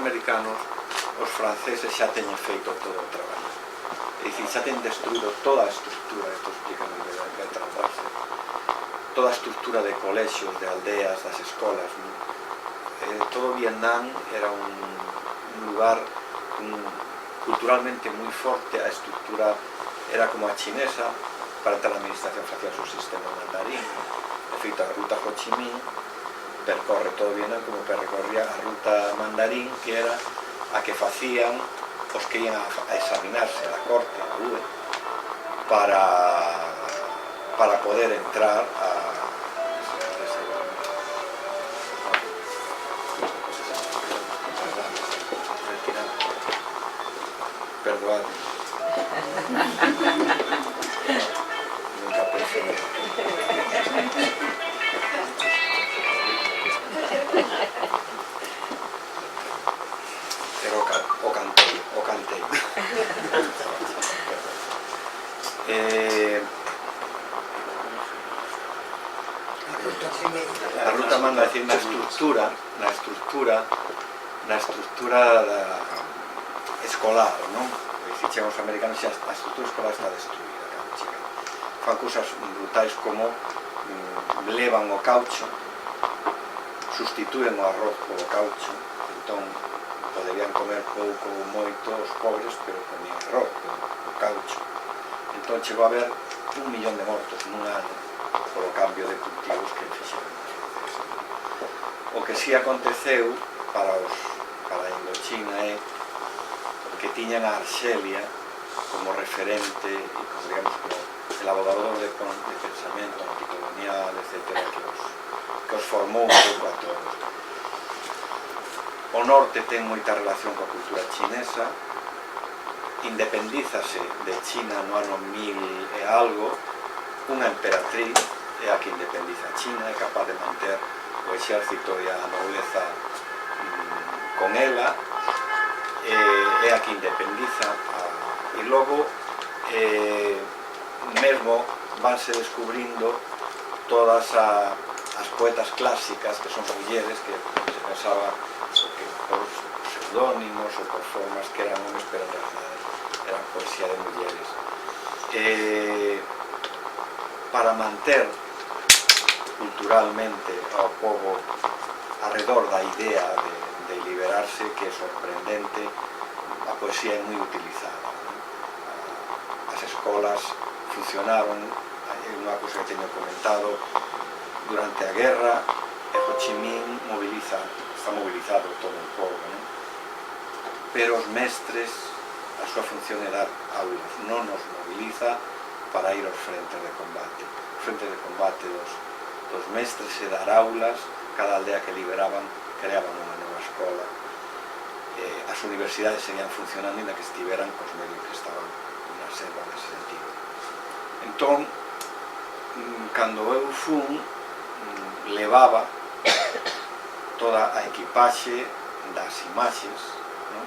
americanos, os franceses xa teñen feito todo o traballo, é dicir, xa teñen destruído toda a estructura, isto explica moi ben a tratarse, toda a estructura de colexios, de aldeas, das escolas, non? Todo Vietnam era un lugar culturalmente moi forte, a estructura era como a chinesa, para entrar na administración facía o sistema mandarín, de feito a ruta Ho Chi Minh percorre todo Vietnam como percorría a ruta mandarín, que era a que facían os que ian a examinarse a corte, a UE, para poder entrar a perdoad. Nunca pensé. Pero o cantei. A ruta manda, decir, na estructura escolar, non? Dicen os americanos xa a estructura escolar está destruída, cando chegan. Fan cousas brutais como levan o caucho, sustitúen o arroz polo caucho, entón poderían comer pouco ou moito os pobres, pero comían arroz polo caucho. Entón chegou a haber 1 millón de mortos nun ano polo cambio de cultivos que fixeron os franceses. O que si aconteceu para Indochina é que tiñan a Arxelia como referente e como, digamos, como elaborador de pensamento anticolonial, etc., que os formou un pouco a todos. O norte ten moita relación coa cultura chinesa, independízase de China no ano 1000 e algo, unha emperatriz é a que independiza a China, é capaz de manter o exército e a nobleza con ela, é a que independiza, e logo mesmo vanse descubrindo todas as poetas clásicas que son mulleres, que se pensaba que por pseudónimos ou por formas que eran homes, pero en realidad eran poesía de mulleres. Para manter culturalmente ao povo alrededor da idea de liberarse, que é sorprendente, a poesía é moi utilizada. As escolas funcionaron, é unha cousa que teño comentado, durante a guerra, Ho Chi Minh está mobilizado todo o povo, non? Pero os mestres, a súa función é dar aulas, non nos moviliza para ir aos frentes de combate. Os frentes de combate dos mestres e dar aulas, cada aldea que liberaban creaban unha nova escola. As universidades seguían funcionando ainda que estiveran cos medios que estaban na selva nese sentido. Entón, cando eu fun, levaba toda a equipaxe das imaxes, non?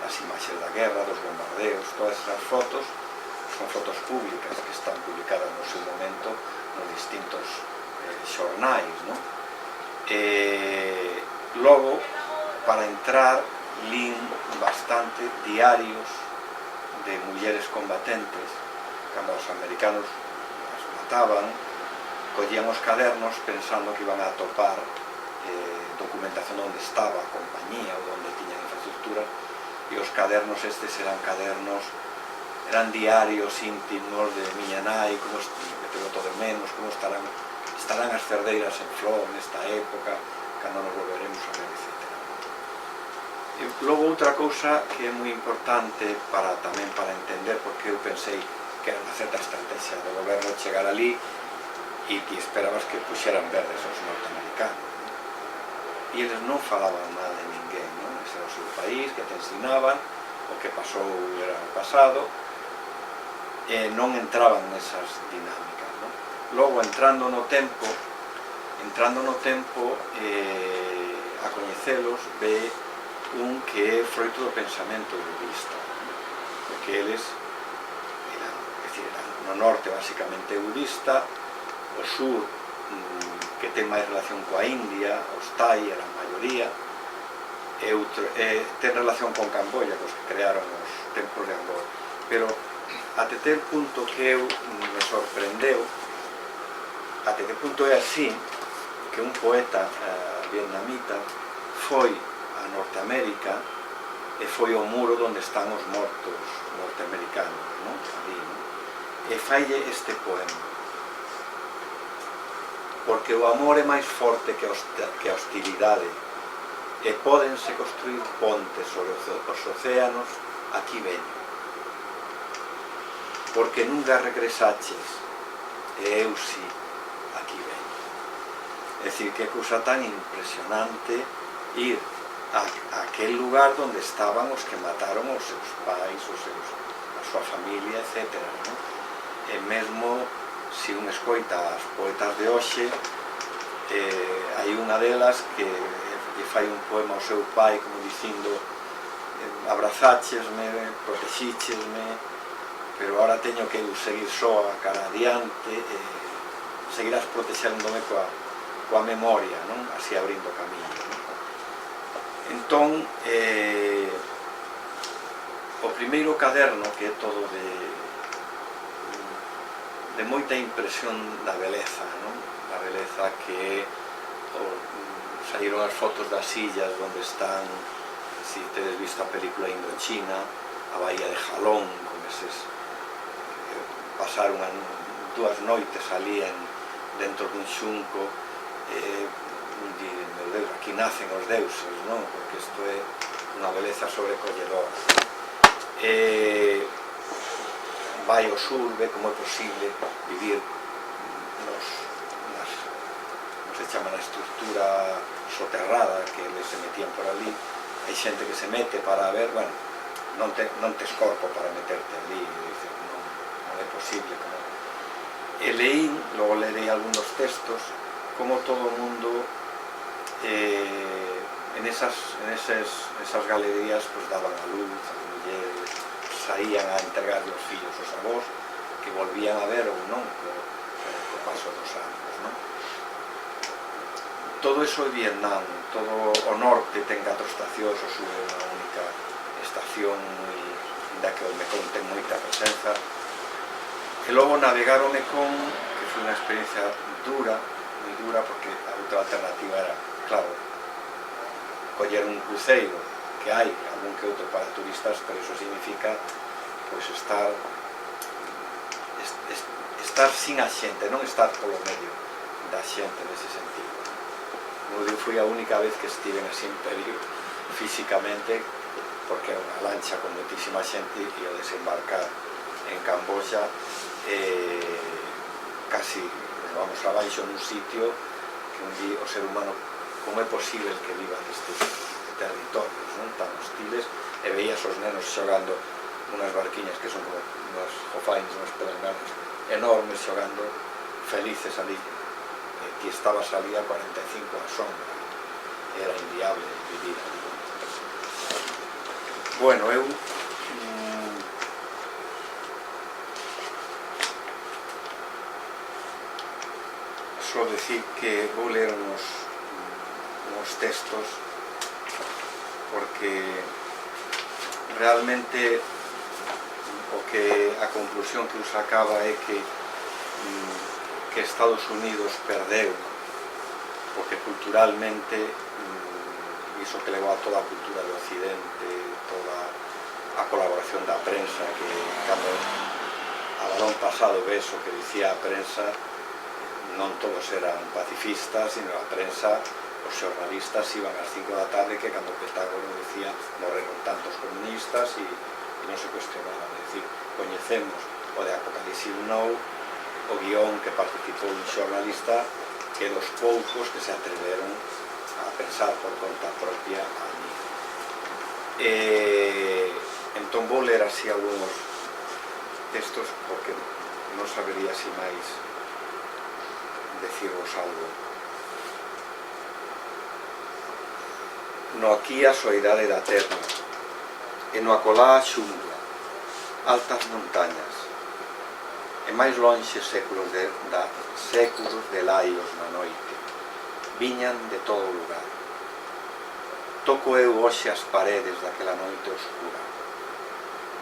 Das imaxes da guerra, dos bombardeos, todas esas fotos, son fotos públicas que están publicadas no seu momento nos distintos xornais, non? Logo, para entrar, lín bastante diarios de mulleres combatentes. Cando os americanos as mataban, collían os cadernos pensando que iban a atopar documentación onde estaba a compañía ou onde tiñan infraestructura, e os cadernos estes eran diarios íntimos de miña nai, como me tengo todo de menos, como estarán as cerdeiras en flor nesta época, cando nos volveremos a ver, etc. E logo outra cousa que é moi importante tamén para entender, porque eu pensei que era unha certa estrategia do goberno chegar ali e que esperabas que puxeran verdes aos norteamericanos, e eles non falaban mal de ninguén, non? Ese era o seu país, que te ensinaban, o que pasou era o pasado, e non entraban nesas dinámicas, non? Logo, entrando no tempo a coñecelos, ve un que é froito do pensamento budista, porque eles eran no norte basicamente budista, o sur que ten máis relación coa India, os Thai eran a maioría, ten relación con Camboya, cos que crearon os templos de Angkor, pero até que punto que me sorprendeu, até que punto é así, que un poeta vietnamita foi a Norteamérica e foi ao muro onde están os mortos norteamericanos, non? Ali, non? E faille este poema. porque o amor é máis forte que a hostilidade, e pódense construir pontes sobre os océanos, aquí veño. Porque nunca regresaches, e eu si, aquí veño. É dicir, que cousa tan impresionante ir a aquel lugar donde estaban os que mataron os seus pais, a súa familia, etc. E mesmo, se un escoita as poetas de hoxe, hai unha delas que fai un poema ao seu pai como dicindo abrazáchesme, protexíchesme, pero ahora teño que seguir só a cara adiante, seguirás protexéndome coa memoria, non? Así abrindo camiño, non? Entón, o primeiro caderno, que é todo de moita impresión da beleza, non? Da beleza que saíron as fotos das illas onde están, se tedes visto a película Indochina, a bahía de Jalón, con eses pasaron 2 noites ali dentro dun xunco, meu Deus, aquí nacen os deuses, non? Porque isto é unha beleza sobrecolledora. Vai ao sur, ve como é posible vivir se chama na estructura soterrada que eles se metían por ali. Hai xente que se mete para ver, bueno, non tes corpo para meterte ali, non é posible. E leí, logo lerei algúns textos, como todo o mundo en esas galerías pues daban a luz, as mulleres saían a entregar os fillos aos avós, que volvían a ver ou non co paso dos anos, non? Todo eso é Vietnam, todo o norte ten 4 estacións, o sur é unha única estación, ainda que o Mekong ten moita presenza. E logo navegar o Mekong, que foi unha experiencia dura, moi dura, porque a outra alternativa era, claro, coller un cruceiro, que hai algún que outro para turistas, pero iso significa pois estar sin a xente, non estar polo medio da xente nese sentido. Como digo, foi a única vez que estive nese imperio físicamente, porque é unha lancha con moitísima xente e ao desembarcar en Camboya casi vamos abaixo nun sitio que un día o ser humano, como é posible que viva nestes territorios tan hostiles, e veías os nenos xogando unhas barquiñas que son como unhas jofains, unhas pelanganas enormes, xogando felices ali. Ti estabas ali a 45 a sombra, era inviable vivir ali. Bueno, eu só decir que vou ler uns textos porque realmente a conclusión que os sacaba é que Estados Unidos perdeu, porque culturalmente iso que levou a toda a cultura do Occidente, toda a colaboración da prensa, que cando a balón pasado beso que dicía a prensa, non todos eran pacifistas, sino a prensa, os xornalistas iban ás 5 da tarde, que cando o Pentágono decía morreron tantos comunistas e non se cuestionaban. É dicir, coñecemos o de Apocalipsis Now, o guión que participou un xornalista que dos poucos que se atreveron a pensar por conta propia ali. Entón vou ler así algúns textos porque non sabería si máis decirvos algo. No aquí a soidade da terra, e no acolá a xungla, altas montañas, e máis lonxe séculos de laios na noite, viñan de todo lugar. Toco eu hoxe as paredes daquela noite oscura.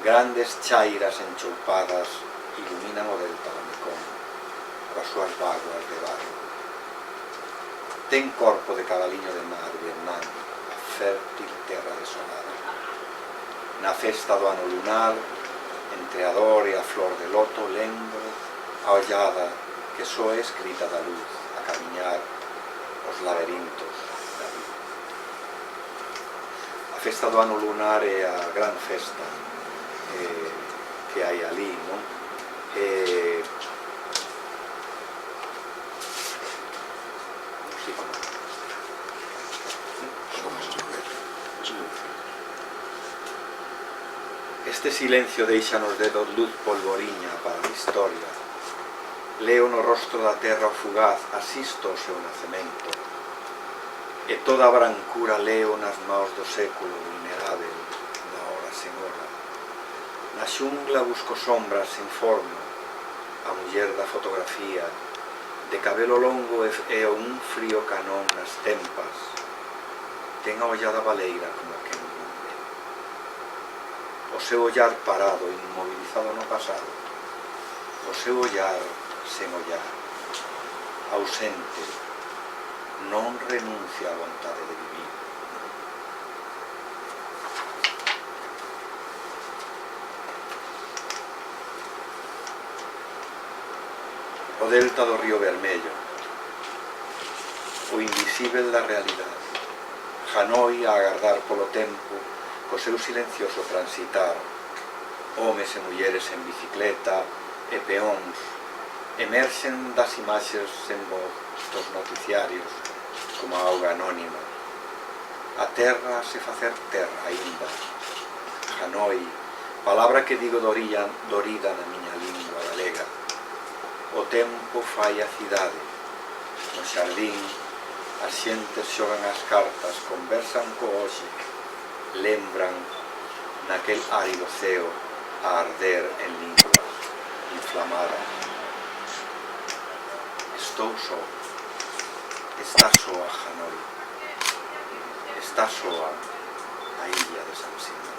Grandes chairas enchoupadas iluminan o delta do Mekong, coas súas vaguas de barro. Ten corpo de cabaliño de mar, Vietnam, a fértil terra desolada. Na festa do ano lunar, entre a dor e a flor de loto, lembro a ollada que só é escrita da luz, a camiñar os laberintos da vida. A festa do ano lunar é a gran festa que hai ali, non? Este silencio deixa nos dedos luz polvoriña para a historia. Leo no rostro da terra o fugaz, asisto ao seu nacemento. E toda a brancura leo nas maus do século vulnerável, na hora sen hora. Na xungla busco sombras sen forma, a muller da fotografía, de cabelo longo e un frío canón nas tempas. Ten a ollada baleira como que non ve. O seu ollar parado, inmobilizado no pasado. O seu ollar sen ollar, ausente, non renuncia á vontade de vivir. O delta do río Vermello, o invisível da realidade. Hanoi a agardar polo tempo, co seu silencioso transitar, homes e mulleres en bicicleta e peóns, emerxen das imaxes sen voz dos noticiarios como a auga anónima. A terra se facer terra aínda. Hanoi, palabra que digo dorida na miña lingua galega. O tempo fai a cidade. No xardín, as xentes xogan as cartas, conversan co hoxe, lembran naquel árido ceo a arder en linguas inflamadas. Estou só. Está soa Hanoi. Está soa a illa de San Simón.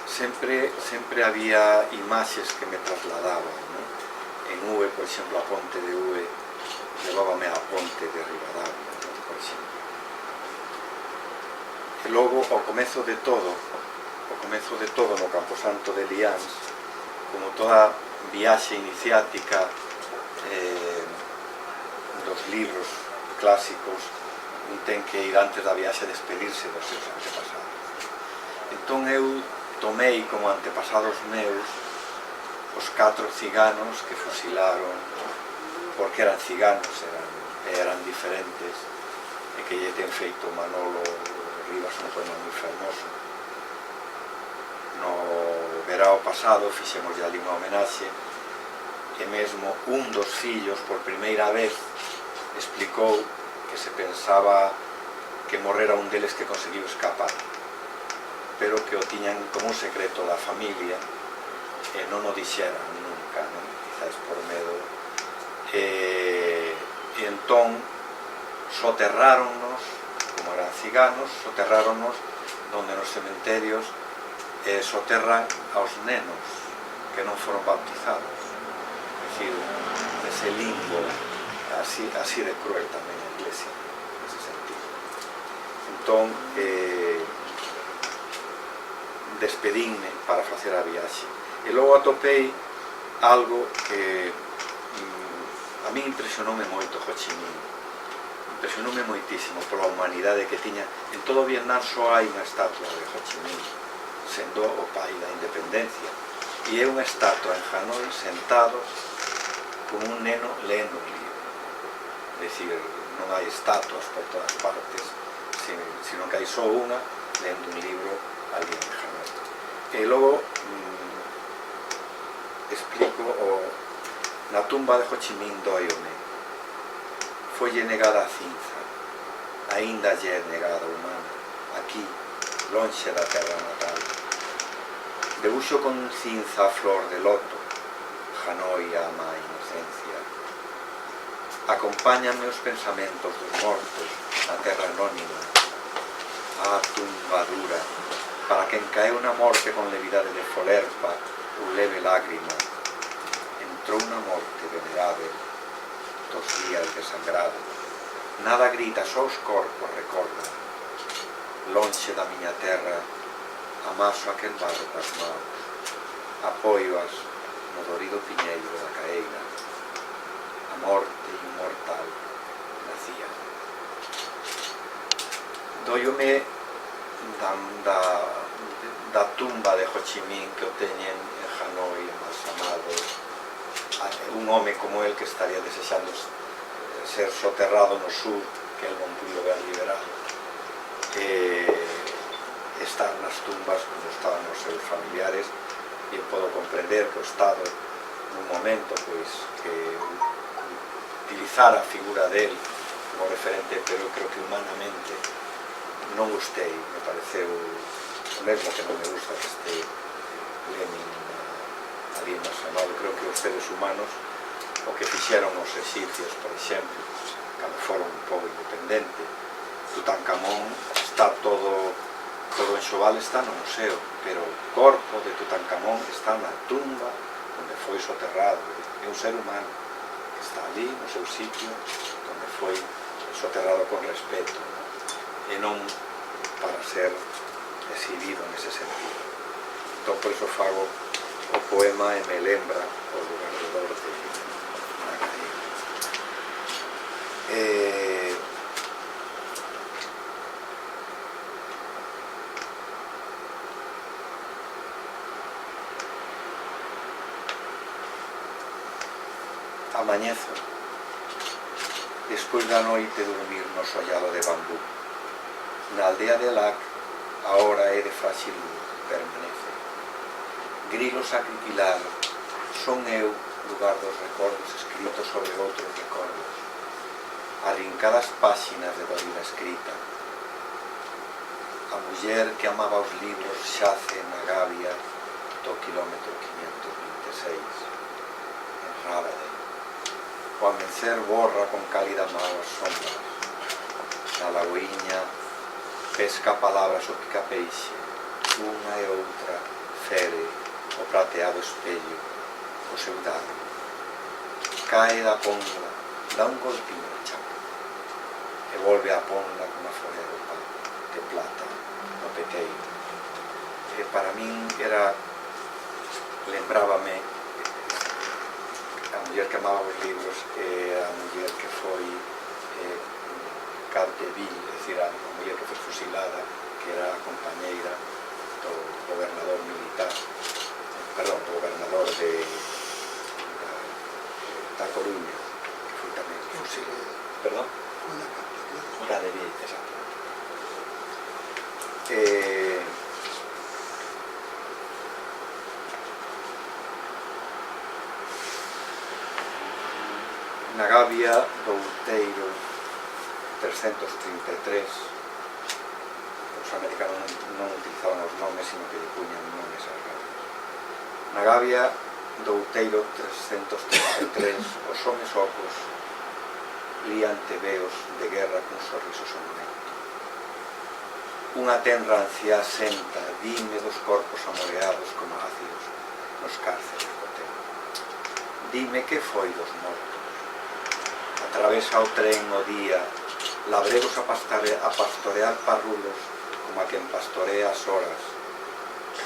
Sempre había imaxes que me trasladaban, non? En Ue, por exemplo, a ponte de Ue levábame á ponte de Ribadavia, non? Por exemplo. E logo, ao comezo de todo no Camposanto de Liáns, como toda viaxe iniciática dos libros clásicos, un ten que ir antes da viaxe a despedirse dos seus antepasados. Entón eu tomei como antepasados meus os 4 ciganos que fusilaron porque eran ciganos, eran diferentes, e que lle ten feito Manolo Rivas un poema moi fermoso. No verao pasado fixemos ali unha homenaxe e mesmo un dos fillos por primeira vez explicou que se pensaba que morrera un deles que conseguiu escapar, pero que o tiñan como un secreto da familia e non o dixeran nunca, non? Quizás por medo. E entón soterráronnos, como eran ciganos, soterráronnos donde nos cementerios soterran aos nenos que non foron bautizados. É dicir, ese limbo así de cruel tamén a Iglesia, nese sentido. Entón, despedínme para facer a viaxe. E logo atopei algo que a mí impresionoume moito Ho Chi Minh. Impresionoume moitísimo pola humanidade que tiña. En todo Vietnam só hai unha estatua de Ho Chi Minh, sendo o pai da independencia. E é unha estatua en Hanoi sentado como un neno lendo un libro. É dicir, non hai estatuas por todas partes, sino que hai só unha lendo un libro ali en Hanoi. E logo explico na tumba de Ho Chi Minh doiome. Folle negada a cinza, aínda lle é negada a humana, aquí, lonxe da terra natal. Debuxo con cinza a flor de loto, Hanoi ama a inocencia. Acompáñame os pensamentos dos mortos na terra anónima, a tumba dura, para quen caeu na morte con levidade de folerpa ou leve lágrima. Entrou na morte venerável dos días desangrado. Nada grita, só os corpos recordan. Lonxe da miña terra, amaso aquel barro das mãos, apoio-as no dorido piñeiro da caeira. morte inmortal nacía. Doiome da tumba de Ho Chi Minh que o teñen en Hanoi, embalsamado, un home como el que estaría desexando ser soterrado no sur, que el non pudo ver liberado, estar nas tumbas como estaban os seus familiares, e podo comprender que o Estado nun momento pois que utilizara a figura del como referente, pero creo que humanamente non gustei, me pareceu o mesmo que non me gusta que este Lenin ali embalsamado. Creo que os seres humanos o que fixeron os egipcios, por exemplo, cando foron un pobo independente, Tutankamón está todo en Xoval, está no museo, pero o corpo de Tutankamón está na tumba onde foi soterrado. É un ser humano que está ali no seu sitio onde foi soterrado con respeto, e non para ser exhibido nese sentido. Entón, por iso fago o poema e me lembra o lugar de dor de Nagaria. Amañezo, despois da noite dormir no sollado de bambú. Na aldea de Lac, a hora é de frágil luz, permanece. Grilos a critilar, son eu, lugar dos recordos escritos sobre outros recordos. Arrincadas páxinas de dolida escrita. A muller que amaba os libros xace na Gavia do quilómetro 526, en Rábade. O amencer borra con cálida mao as sombras. Na lagoiña pesca palabras o pica-peixe, unha e outra fere o prateado espello, o seu dado. Cae da ponla, dá un golpiño ao chapa, e volve a ponla cunha foreropa de plata no peteiro. E para min era, lembrábame a muller que amaba os libros e a muller que foi Capdeville, é dicir, a muller que foi fusilada, que era a compañeira do gobernador militar, perdón, do gobernador da Coruña, que foi tamén fusilada. Perdón? Capdeville, exacto. Na Gavia do Outeiro 333, os americanos non utilizaban os nomes, sino que lle puñan nomes ás gavias. Na Gavia do Outeiro 333, os homes ocos lían tebeos de guerra cun sorriso sonomento. Unha tenra anciá senta, dime dos corpos amoreados como ácidos nos cárceles do tempo. Dime que foi dos mortos. Atravesa o tren o día, labregos a pastorear parrulos como a quen pastorea as horas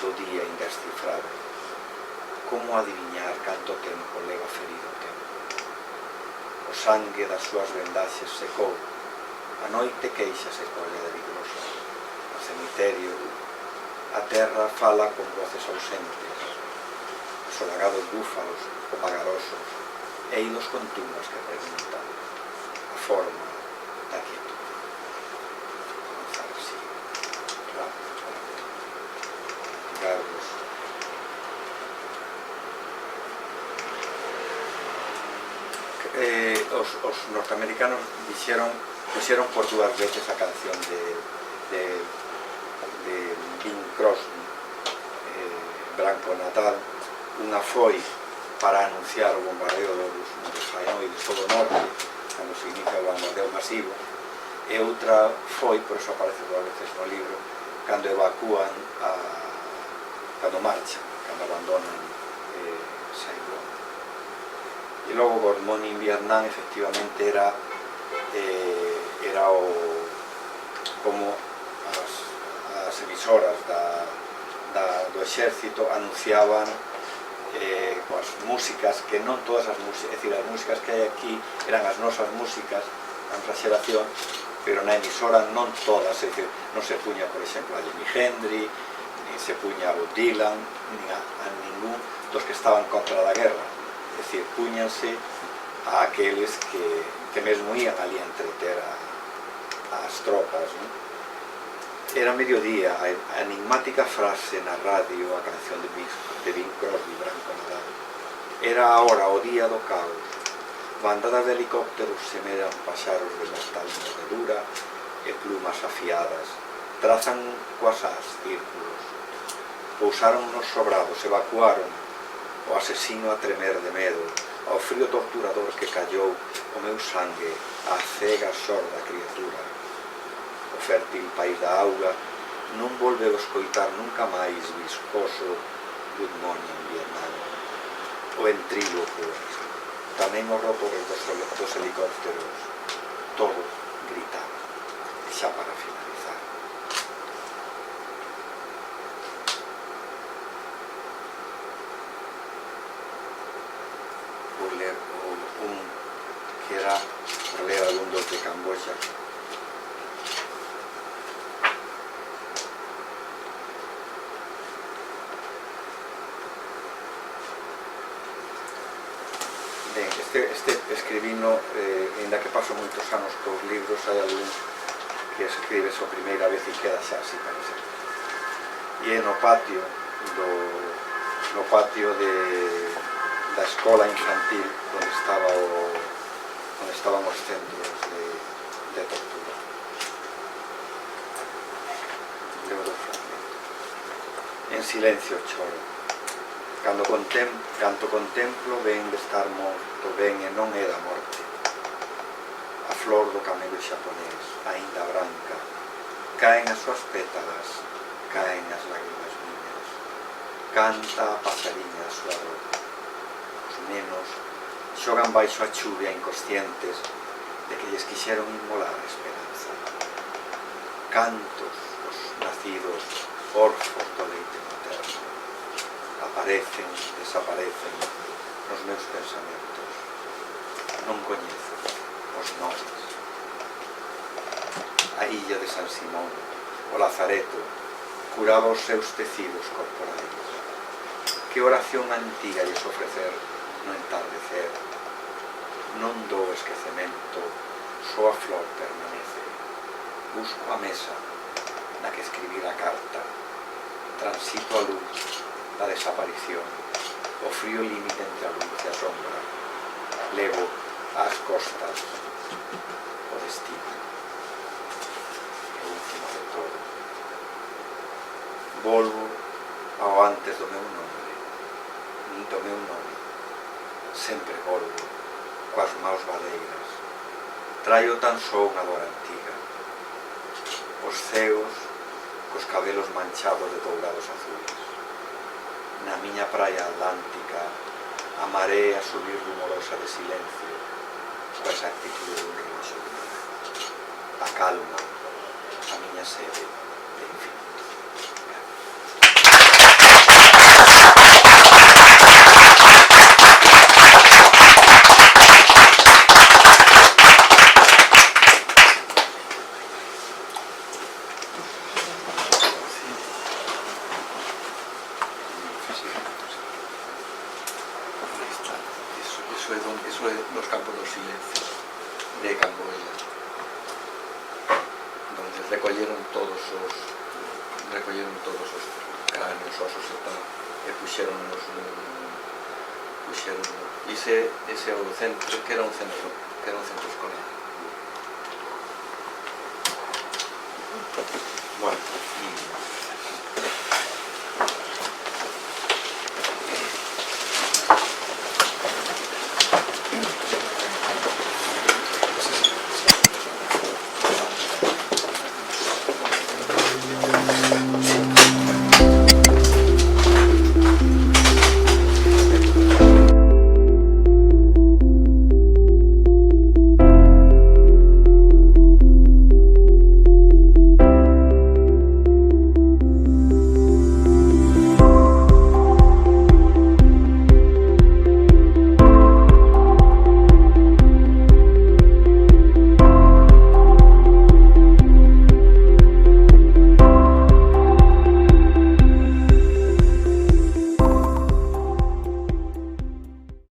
do día indescifrable. Como adiviñar canto tempo leva ferido o tempo? O sangue das súas vendaxes secou, a noite queixase colla de vigorosa. No cemiterio, a terra fala con voces ausentes, os solagados búfalos ou pagarosos, e hilos con tumbas que preguntan a forma da quietud. Avanzar así, rápido, largos. Os norteamericanos fixeron por dúas veces a canción de Bing Crosby, Branco Natal. Unha foi para anunciar o bombardeo de Hanoi de todo o norte, cando se inicia o bombardeo masivo, e outra foi, por eso aparece dúas veces no libro, cando evacúan, cando marchan, cando abandonan Saigon. E logo Good Morning Vietnam efectivamente era como as emisoras do exército anunciaban coas músicas que non todas as músicas, é dicir, as músicas que hai aquí eran as nosas músicas, a nosa xeración, pero na emisora non todas, é dicir, non se puña, por exemplo, a Jimi Hendrix, nin se puña a Bob Dylan, nin a ningún dos que estaban contra a guerra, é dicir, puñanse a aqueles que mesmo ían ali a entreter as tropas, non? Era mediodía, a enigmática frase na radio, a canción de Bing Crosby, Branco Nadal. Era ahora o día do caos. Bandadas de helicópteros semean paxaros de mortal mordedura e plumas afiadas. Trazan coas as círculos. Pousaron nos sobrados, evacuaron o asesino a tremer de medo, ao frío torturador que callou o meu sangue, a cega sorda criatura. O fértil país da auga non volveu escoitar nunca máis viscoso Good Morning Vietnam. O ventríloco, tamén os rotores dos helicópteros, todo gritaba. E xa para finalizar. Vou ler un que era por ler algún dos de Camboya. Este escribino, ainda que paso moitos anos cos libros, hai algún que escribes a primeira vez e queda xa así para sempre. E no patio da escola infantil onde estaban os centros de tortura. Leo do fragmento. En silencio choro. Canto contemplo ven de estar morto, ven e non é da morte. A flor do camelo xaponés, aínda branca, caen as súas pétalas, caen as lágrimas miñas. Canta a pasariña a súa dor. Os nenos xogan baixo a chuvia inconscientes de que lles quixeron inmolar a esperanza. Cantos os nacidos orfos do leite materno aparecen, desaparecen nos meus pensamentos. Non coñezo os nomes. A illa de San Simón, o Lazareto, curaba os seus tecidos corporais. Que oración antiga lles ofrecer no entardecer? Non dou esquecemento, só a flor permanece. Busco a mesa na que escribir a carta. Transito a luz da desaparición, o frío límite entre a luz e a sombra. Levo ás costas o destino. E o último de todo. Volvo ao antes do meu nome. Sempre volvo, coas maus badeiras. Traio tan só unha dor antiga. Os ceos cos cabelos manchados de dourados azules. Na miña praia atlántica, a marea subir rumorosa de silencio, coa exactitude dun reloxo de mar. A calma, a miña sede de infinito. Eso é Los Campos dos Silencios de Camboya, donde recolleron todos os cráneos, osos e tal, e puxéronnos ese é o centro, que era un centro escolar. Bueno,